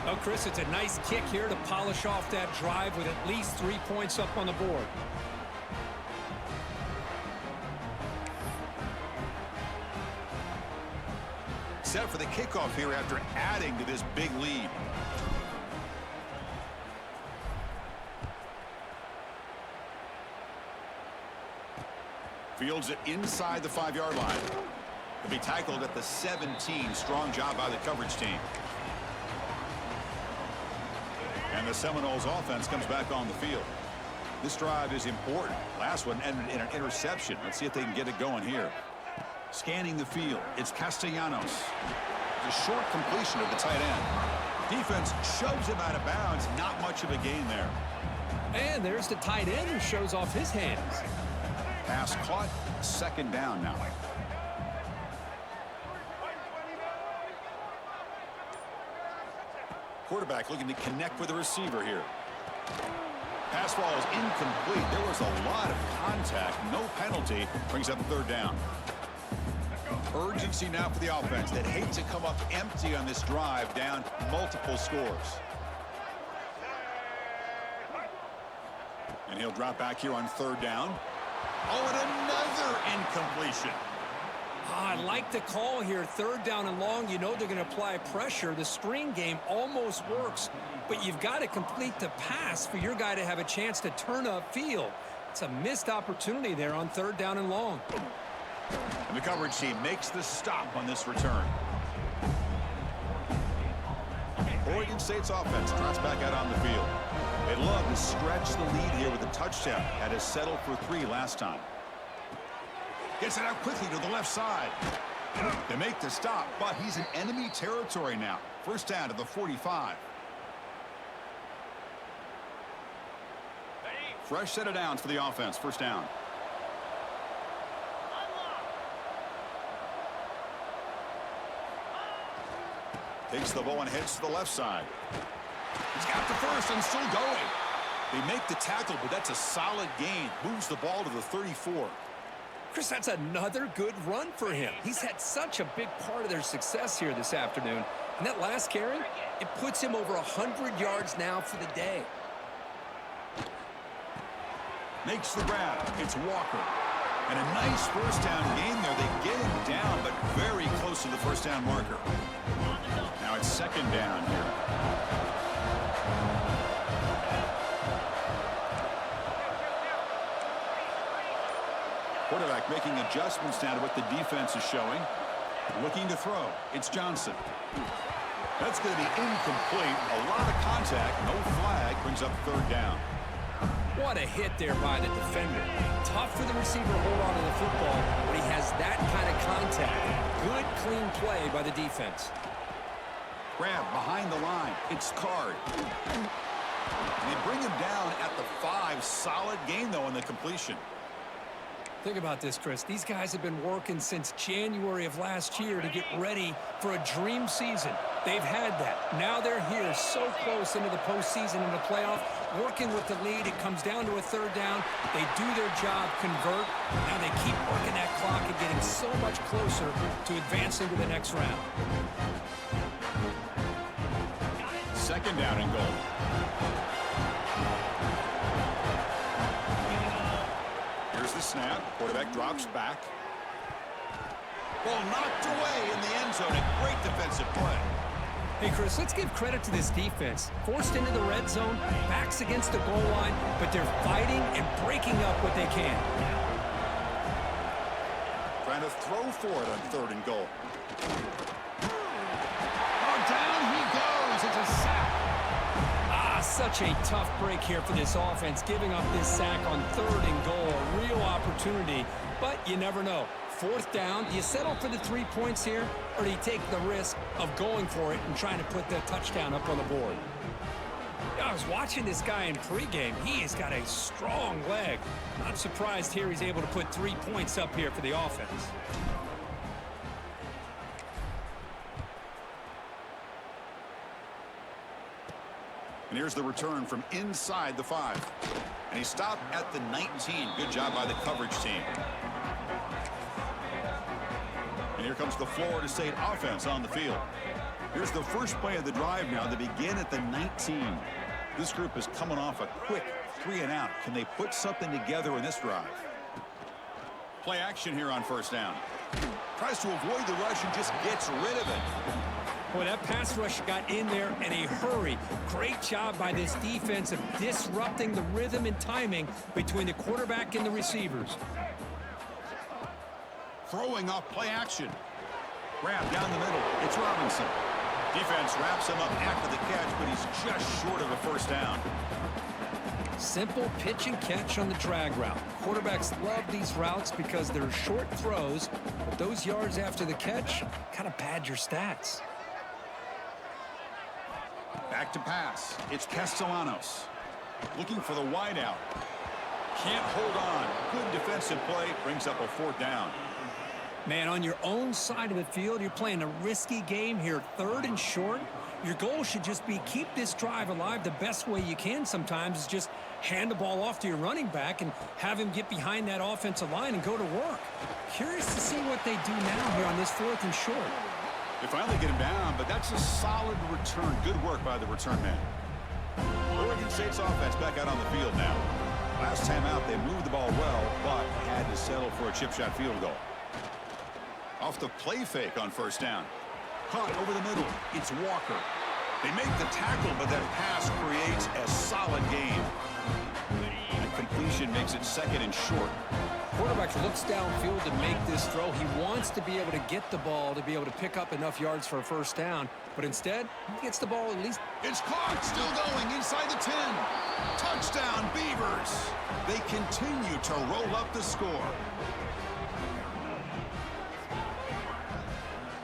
Oh, Chris, it's a nice kick here to polish off that drive with at least 3 points up on the board. Set for the kickoff here after adding to this big lead. Fields it inside the 5-yard line. He'll be tackled at the 17. Strong job by the coverage team. And the Seminoles offense comes back on the field. This drive is important. Last one ended in an interception. Let's see if they can get it going here. Scanning the field, it's Castellanos. The short completion of the tight end. Defense shoves him out of bounds. Not much of a gain there. And there's the tight end who shows off his hands. Pass caught. Second down now. Quarterback looking to connect with the receiver here. Pass ball is incomplete. There was a lot of contact. No penalty. Brings up third down. Urgency now for the offense that hates to come up empty on this drive, down multiple scores. And he'll drop back here on third down. Oh, and another incompletion. I like the call here. Third down and long. You know they're going to apply pressure. The screen game almost works, but you've got to complete the pass for your guy to have a chance to turn upfield. It's a missed opportunity there on third down and long. And the coverage team makes the stop on this return. Oregon State's offense trots back out on the field. They'd love to stretch the lead here with a touchdown. Had to settle for 3 last time. Gets it out quickly to the left side. They make the stop, but he's in enemy territory now. First down to the 45. Fresh set of downs for the offense. First down. Takes the ball and heads to the left side. He's got the first and still going. They make the tackle, but that's a solid gain. Moves the ball to the 34. Chris, that's another good run for him. He's had such a big part of their success here this afternoon. And that last carry, it puts him over 100 yards now for the day. Makes the grab. It's Walker. And a nice first down gain there. They get him down, but very close to the first down marker. Now it's second down here. Quarterback making adjustments now to what the defense is showing. Looking to throw. It's Johnson. That's going to be incomplete. A lot of contact. No flag. Brings up third down. What a hit there by the defender. Tough for the receiver to hold on to the football, but he has that kind of contact. Good, clean play by the defense. Grab behind the line. It's Card. And they bring him down at the 5. Solid gain, though, on the completion. Think about this, Chris. These guys have been working since January of last year to get ready for a dream season. They've had that. Now they're here so close into the postseason and the playoff, working with the lead. It comes down to a third down. They do their job, convert. Now they keep working that clock and getting so much closer to advancing to the next round. Second down and goal. Here's the snap. Quarterback drops back. Ball knocked away in the end zone. A great defensive play. Hey, Chris, let's give credit to this defense. Forced into the red zone, backs against the goal line, but they're fighting and breaking up what they can. Trying to throw for it on 3rd and goal. Oh, down he goes. It's a sack. Such a tough break here for this offense, giving up this sack on 3rd and goal. A real opportunity, but you never know. 4th down, do you settle for the 3 points here, or do you take the risk of going for it and trying to put the touchdown up on the board? I was watching this guy in pregame. He has got a strong leg. Not surprised here he's able to put 3 points up here for the offense. And here's the return from inside the 5. And he stopped at the 19. Good job by the coverage team. And here comes the Florida State offense on the field. Here's the first play of the drive now. They begin at the 19. This group is coming off a quick 3 and out. Can they put something together in this drive? Play action here on 1st down. Tries to avoid the rush and just gets rid of it. Boy, that pass rush got in there in a hurry. Great job by this defense of disrupting the rhythm and timing between the quarterback and the receivers. Throwing off play action. Grab down the middle. It's Robinson. Defense wraps him up after the catch, but he's just short of a 1st down. Simple pitch and catch on the drag route. Quarterbacks love these routes because they're short throws, but those yards after the catch kind of pad your stats. Back to pass. It's Castellanos. Looking for the wideout. Can't hold on. Good defensive play. Brings up a 4th down. Man, on your own side of the field, you're playing a risky game here, 3rd and short. Your goal should just be keep this drive alive the best way you can sometimes is just hand the ball off to your running back and have him get behind that offensive line and go to work. Curious to see what they do now here on this 4th and short. They finally get him down, but that's a solid return. Good work by the return man. Oregon State's offense back out on the field now. Last time out, they moved the ball well, but had to settle for a chip shot field goal. Off the play fake on 1st down. Caught over the middle. It's Walker. They make the tackle, but that pass creates a solid gain. And completion makes it 2nd and short. Quarterback looks downfield to make this throw. He wants to be able to get the ball to be able to pick up enough yards for a 1st down, but instead, he gets the ball at least. It's caught, still going inside the 10. Touchdown, Beavers. They continue to roll up the score.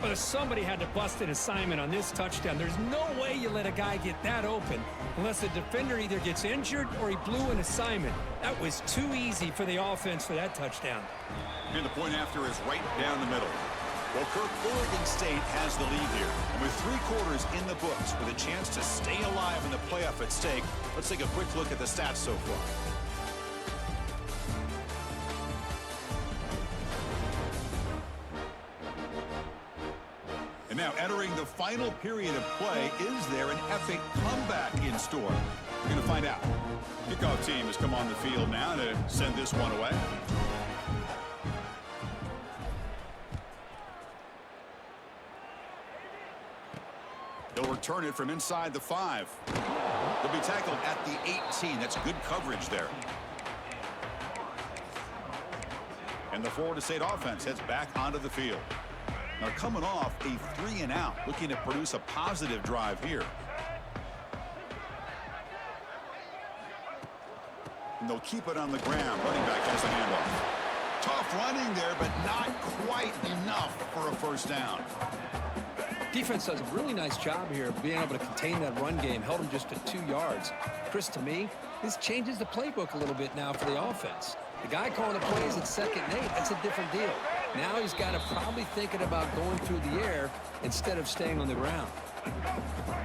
But somebody had to bust an assignment on this touchdown. There's no way you let a guy get that open unless the defender either gets injured or he blew an assignment. That was too easy for the offense for that touchdown. And the point after is right down the middle. Well, Kirk, Oregon State has the lead here. And with 3 quarters in the books with a chance to stay alive in the playoff at stake, let's take a quick look at the stats so far. And now entering the final period of play, is there an epic comeback in store? We're going to find out. Kickoff team has come on the field now to send this one away. They'll return it from inside the 5. They'll be tackled at the 18. That's good coverage there. And the Florida State offense heads back onto the field. Now coming off a 3 and out, looking to produce a positive drive here. And they'll keep it on the ground. Running back has the handoff. Tough running there, but not quite enough for a 1st down. Defense does a really nice job here of being able to contain that run game. Held him just to 2 yards. Chris, to me, this changes the playbook a little bit now for the offense. The guy calling the plays at 2nd and 8, that's a different deal. Now he's got to probably thinking about going through the air instead of staying on the ground.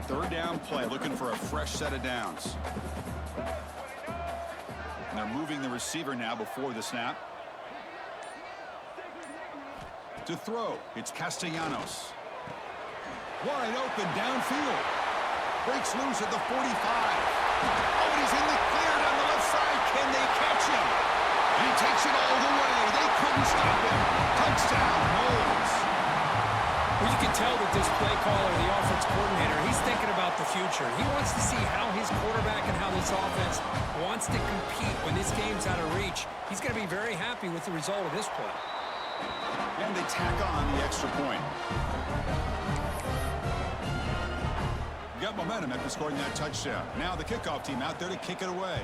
3rd down play, looking for a fresh set of downs. And they're moving the receiver now before the snap. To throw, it's Castellanos. Wide open downfield. Breaks loose at the 45. Oh, and he's in the clear down the left side. Can they catch him? And he takes it all the way. They couldn't stop him. Touchdown, Noles. Well, you can tell that this play caller, the offense coordinator, he's thinking about the future. He wants to see how his quarterback and how this offense wants to compete when this game's out of reach. He's going to be very happy with the result of this play. And they tack on the extra point. Got momentum after scoring that touchdown. Now the kickoff team out there to kick it away.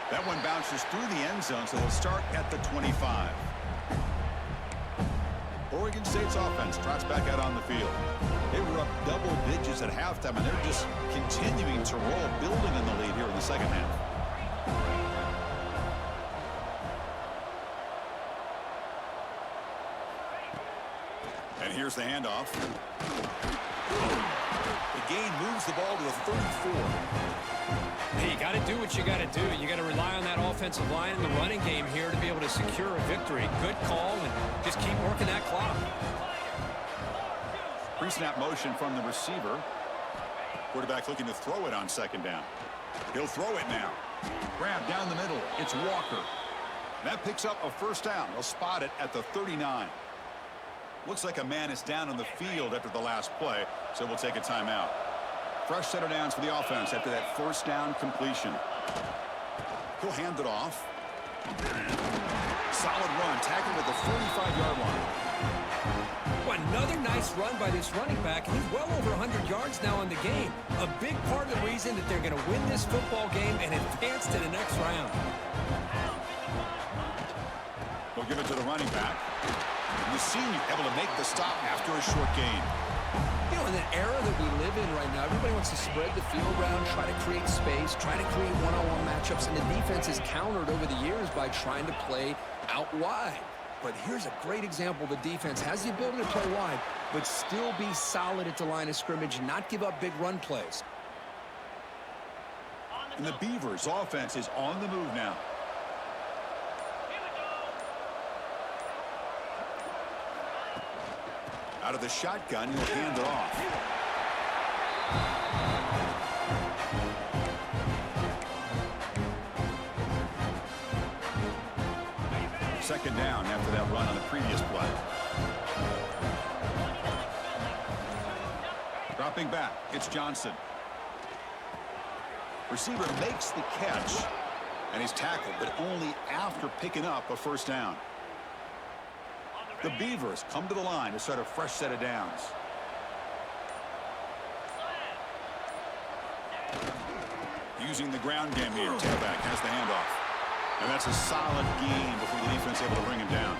That one bounces through the end zone, so they'll start at the 25. Oregon State's offense trots back out on the field. They were up double digits at halftime, and they're just continuing to roll, building on the lead here in the second half. And here's the handoff. The gain moves the ball to the 34. Hey, you got to do what you got to do. You got to rely on that offensive line in the running game here to be able to secure a victory. Good call, and just keep working that clock. Pre-snap motion from the receiver. Quarterback looking to throw it on second down. He'll throw it now. Grab down the middle. It's Walker. That picks up a first down. They'll spot it at the 39. Looks like a man is down on the field after the last play, so we'll take a timeout. Fresh set of downs for the offense after that first down completion. He'll hand it off. Solid run, tackled at the 45-yard line. Well, another nice run by this running back. He's well over 100 yards now in the game. A big part of the reason that they're going to win this football game and advance to the next round. They'll give it to the running back. And the senior able to make the stop after a short gain. You know, in the era that we live in right now, everybody wants to spread the field around, try to create space, try to create one-on-one matchups, and the defense is countered over the years by trying to play out wide. But here's a great example. The defense has the ability to play wide, but still be solid at the line of scrimmage and not give up big run plays. And the Beavers' offense is on the move now. Out of the shotgun, he'll hand it off. Second down after that run on the previous play. Dropping back, it's Johnson. Receiver makes the catch, and he's tackled, but only after picking up a first down. The Beavers come to the line to start a fresh set of downs. Using the ground game here, tailback has the handoff. And that's a solid gain before the defense able to bring him down.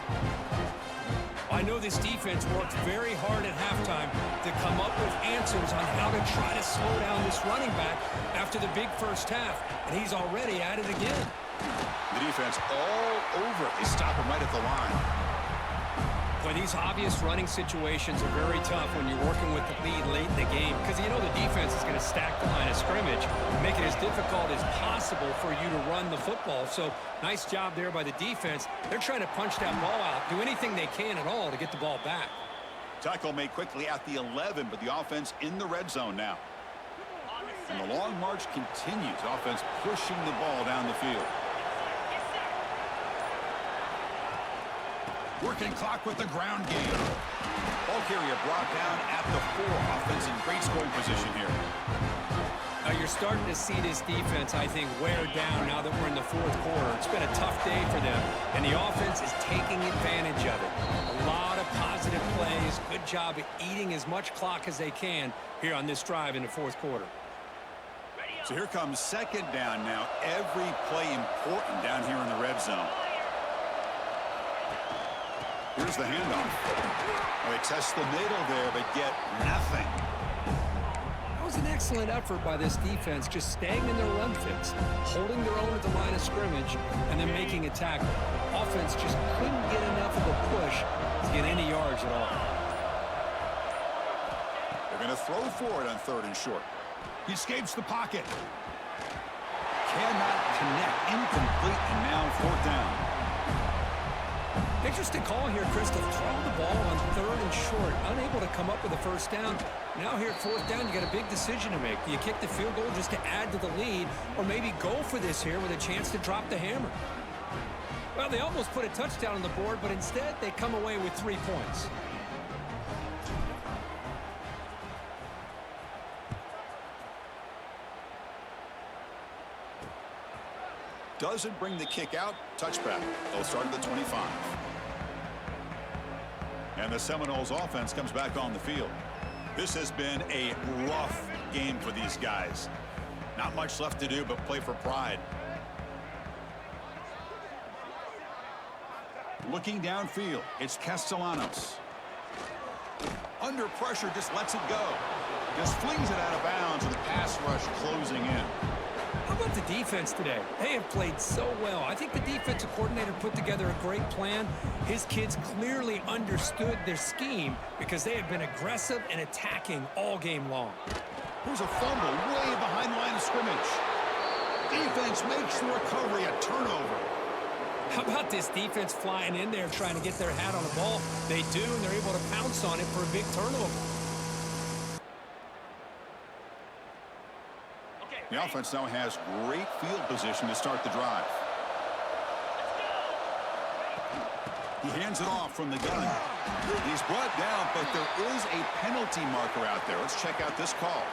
I know this defense worked very hard at halftime to come up with answers on how to try to slow down this running back after the big first half, and he's already at it again. The defense all over it. They stop him right at the line. Boy, these obvious running situations are very tough when you're working with the lead late in the game because you know the defense is going to stack the line of scrimmage, make it as difficult as possible for you to run the football. So nice job there by the defense. They're trying to punch that ball out, do anything they can at all to get the ball back. Tackle made quickly at the 11, but the offense in the red zone now. And the long march continues. Offense pushing the ball down the field. Working clock with the ground game. Ball carrier brought down at the 4. Offense in great scoring position here. Now you're starting to see this defense, I think, wear down now that we're in the fourth quarter. It's been a tough day for them, and the offense is taking advantage of it. A lot of positive plays. Good job at eating as much clock as they can here on this drive in the fourth quarter. So here comes second down now. Every play important down here in the red zone. Here's the handoff. Oh, they test the middle there, but get nothing. That was an excellent effort by this defense, just staying in their run fits, holding their own at the line of scrimmage, and then making a tackle. Offense just couldn't get enough of a push to get any yards at all. They're going to throw for it on 3rd and short. He escapes the pocket. Cannot connect. Incomplete, and now 4th down. Interesting call here, Chris, to throw the ball on 3rd and short. Unable to come up with a first down. Now here at 4th down, you got a big decision to make. Do you kick the field goal just to add to the lead, or maybe go for this here with a chance to drop the hammer? Well, they almost put a touchdown on the board, but instead they come away with 3 points. Doesn't bring the kick out. Touchback. They'll start at the 25. And the Seminoles offense comes back on the field. This has been a rough game for these guys. Not much left to do but play for pride. Looking downfield, it's Castellanos. Under pressure, just lets it go. Just flings it out of bounds with the pass rush closing in. How about the defense today? They have played so well. I think the defensive coordinator put together a great plan. His kids clearly understood their scheme because they have been aggressive and attacking all game long. Here's a fumble way behind the line of scrimmage. Defense makes the recovery, a turnover. How about this defense flying in there trying to get their hat on the ball? They do, and they're able to pounce on it for a big turnover. The offense now has great field position to start the drive. He hands it off from the gun. He's brought down, but there is a penalty marker out there. Let's check out this call.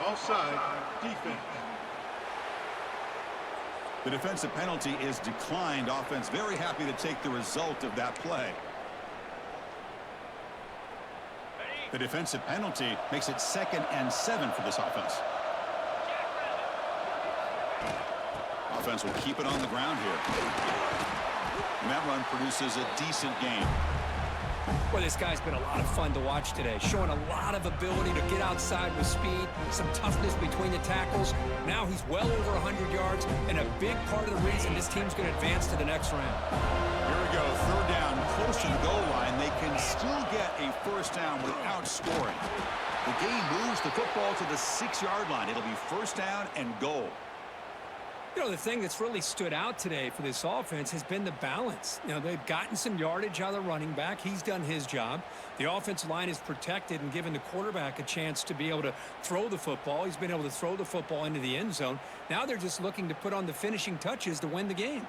Offside, defense. The defensive penalty is declined. Offense very happy to take the result of that play. The defensive penalty makes it 2nd and 7 for this offense. Offense will keep it on the ground here. And that run produces a decent gain. Well, this guy's been a lot of fun to watch today, showing a lot of ability to get outside with speed, some toughness between the tackles. Now he's well over 100 yards, and a big part of the reason this team's going to advance to the next round. Here we go, 3rd down, close to the goal line. They can still get a 1st down without scoring. The game moves the football to the 6-yard line. It'll be 1st down and goal. You know, the thing that's really stood out today for this offense has been the balance. You know, they've gotten some yardage out of the running back. He's done his job. The offensive line is protected and given the quarterback a chance to be able to throw the football. He's been able to throw the football into the end zone. Now they're just looking to put on the finishing touches to win the game.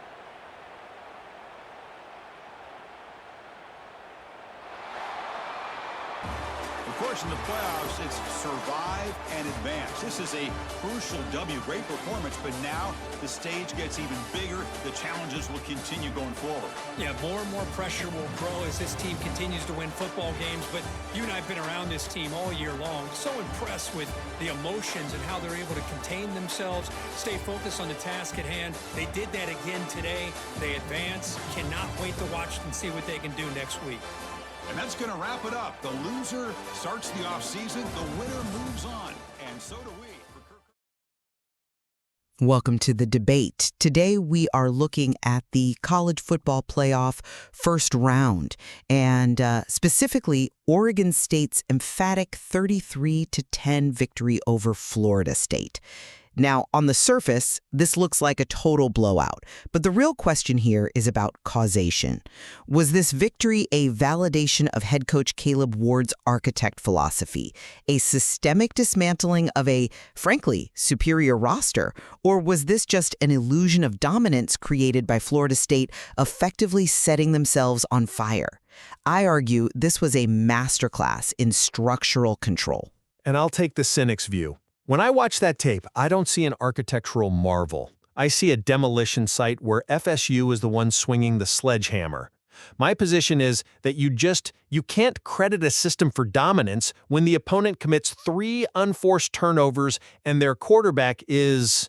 Of course, in the playoffs, it's survive and advance. This is a crucial W. Great performance, but now the stage gets even bigger. The challenges will continue going forward. Yeah, more and more pressure will grow as this team continues to win football games, but you and I have been around this team all year long. So impressed with the emotions and how they're able to contain themselves, stay focused on the task at hand. They did that again today. They advance. Cannot wait to watch and see what they can do next week. And that's going to wrap it up. The loser starts the offseason. The winner moves on. And so do we. Welcome to The Debate. Today we are looking at the college football playoff 1st round, and specifically Oregon State's emphatic 33-10 victory over Florida State. Now, on the surface, this looks like a total blowout, but the real question here is about causation. Was this victory a validation of head coach Caleb Ward's architect philosophy, a systemic dismantling of a, frankly, superior roster, or was this just an illusion of dominance created by Florida State effectively setting themselves on fire? I argue this was a masterclass in structural control. And I'll take the cynic's view. When I watch that tape, I don't see an architectural marvel. I see a demolition site where FSU is the one swinging the sledgehammer. My position is that you can't credit a system for dominance when the opponent commits 3 unforced turnovers and their quarterback is,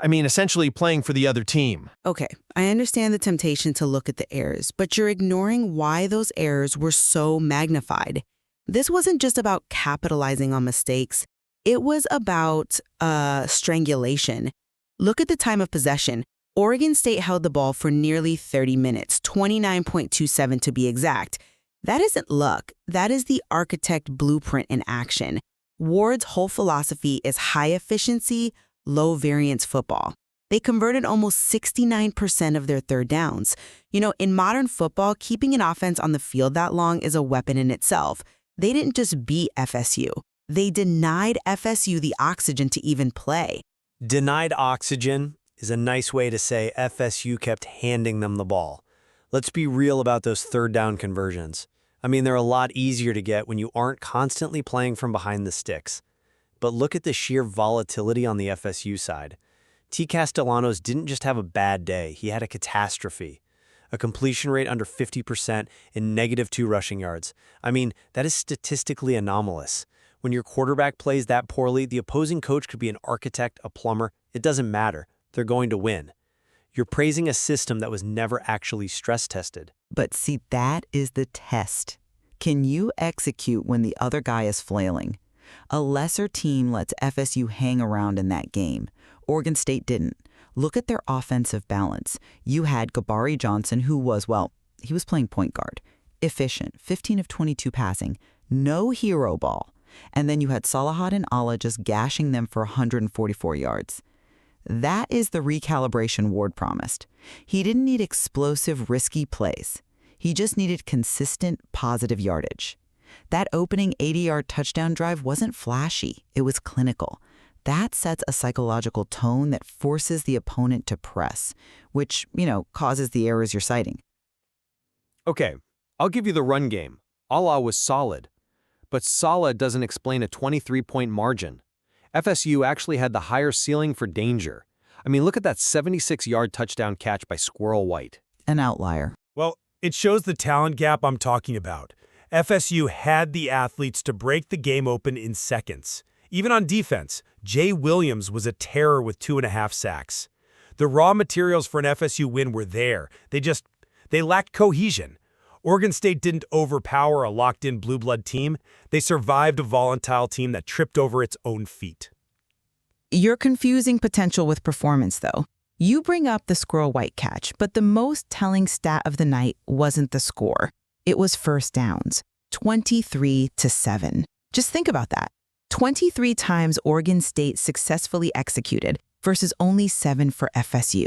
essentially playing for the other team. Okay, I understand the temptation to look at the errors, but you're ignoring why those errors were so magnified. This wasn't just about capitalizing on mistakes. It was about strangulation. Look at the time of possession. Oregon State held the ball for nearly 30 minutes, 29.27 to be exact. That isn't luck. That is the architect blueprint in action. Ward's whole philosophy is high efficiency, low variance football. They converted almost 69% of their 3rd downs. You know, in modern football, keeping an offense on the field that long is a weapon in itself. They didn't just beat FSU. They denied FSU the oxygen to even play. Denied oxygen is a nice way to say FSU kept handing them the ball. Let's be real about those third down conversions. I mean, they're a lot easier to get when you aren't constantly playing from behind the sticks. But look at the sheer volatility on the FSU side. T. Castellanos didn't just have a bad day, he had a catastrophe. A completion rate under 50% and -2 rushing yards. I mean, that is statistically anomalous. When your quarterback plays that poorly, the opposing coach could be an architect, a plumber. It doesn't matter. They're going to win. You're praising a system that was never actually stress-tested. But see, that is the test. Can you execute when the other guy is flailing? A lesser team lets FSU hang around in that game. Oregon State didn't. Look at their offensive balance. You had Gabari Johnson, who was, well, he was playing point guard. Efficient, 15 of 22 passing, no hero ball. And then you had Salahat and Allah just gashing them for 144 yards. That is the recalibration Ward promised. He didn't need explosive, risky plays. He just needed consistent, positive yardage. That opening 80-yard touchdown drive wasn't flashy. It was clinical. That sets a psychological tone that forces the opponent to press, which, causes the errors you're citing. Okay, I'll give you the run game. Allah was solid. But solid doesn't explain a 23-point margin. FSU actually had the higher ceiling for danger. I mean, look at that 76-yard touchdown catch by Squirrel White. An outlier. Well, it shows the talent gap I'm talking about. FSU had the athletes to break the game open in seconds. Even on defense, Jay Williams was a terror with 2.5 sacks. The raw materials for an FSU win were there. They lacked cohesion. Oregon State didn't overpower a locked-in blue blood team. They survived a volatile team that tripped over its own feet. You're confusing potential with performance, though. You bring up the Squirrel White catch, but the most telling stat of the night wasn't the score. It was first downs, 23-7. Just think about that. 23 times Oregon State successfully executed versus only 7 for FSU.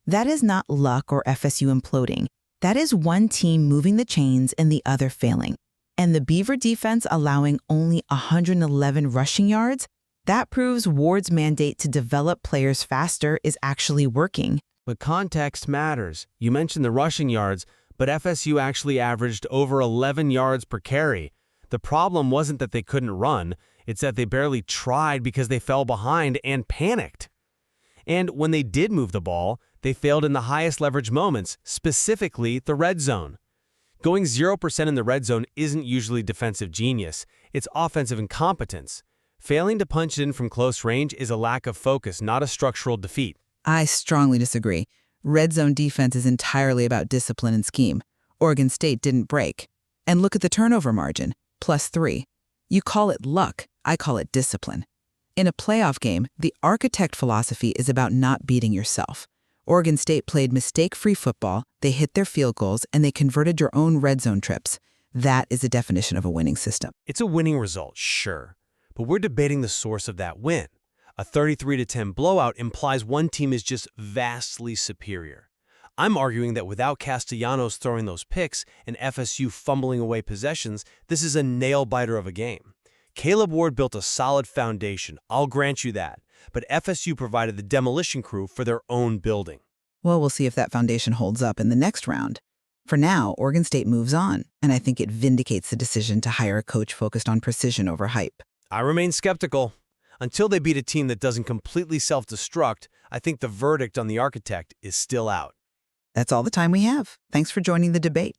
That is not luck or FSU imploding. That is one team moving the chains and the other failing. And the Beaver defense allowing only 111 rushing yards, that proves Ward's mandate to develop players faster is actually working. But context matters. You mentioned the rushing yards, but FSU actually averaged over 11 yards per carry. The problem wasn't that they couldn't run, it's that they barely tried because they fell behind and panicked. And when they did move the ball, they failed in the highest leverage moments, specifically the red zone. Going 0% in the red zone isn't usually defensive genius, it's offensive incompetence. Failing to punch it in from close range is a lack of focus, not a structural defeat. I strongly disagree. Red zone defense is entirely about discipline and scheme. Oregon State didn't break. And look at the turnover margin, +3. You call it luck, I call it discipline. In a playoff game, the architect philosophy is about not beating yourself. Oregon State played mistake-free football, they hit their field goals, and they converted your own red zone trips. That is the definition of a winning system. It's a winning result, sure. But we're debating the source of that win. A 33-10 blowout implies one team is just vastly superior. I'm arguing that without Castellanos throwing those picks and FSU fumbling away possessions, this is a nail-biter of a game. Caleb Ward built a solid foundation, I'll grant you that, but FSU provided the demolition crew for their own building. Well, we'll see if that foundation holds up in the next round. For now, Oregon State moves on, and I think it vindicates the decision to hire a coach focused on precision over hype. I remain skeptical. Until they beat a team that doesn't completely self-destruct, I think the verdict on the architect is still out. That's all the time we have. Thanks for joining the debate.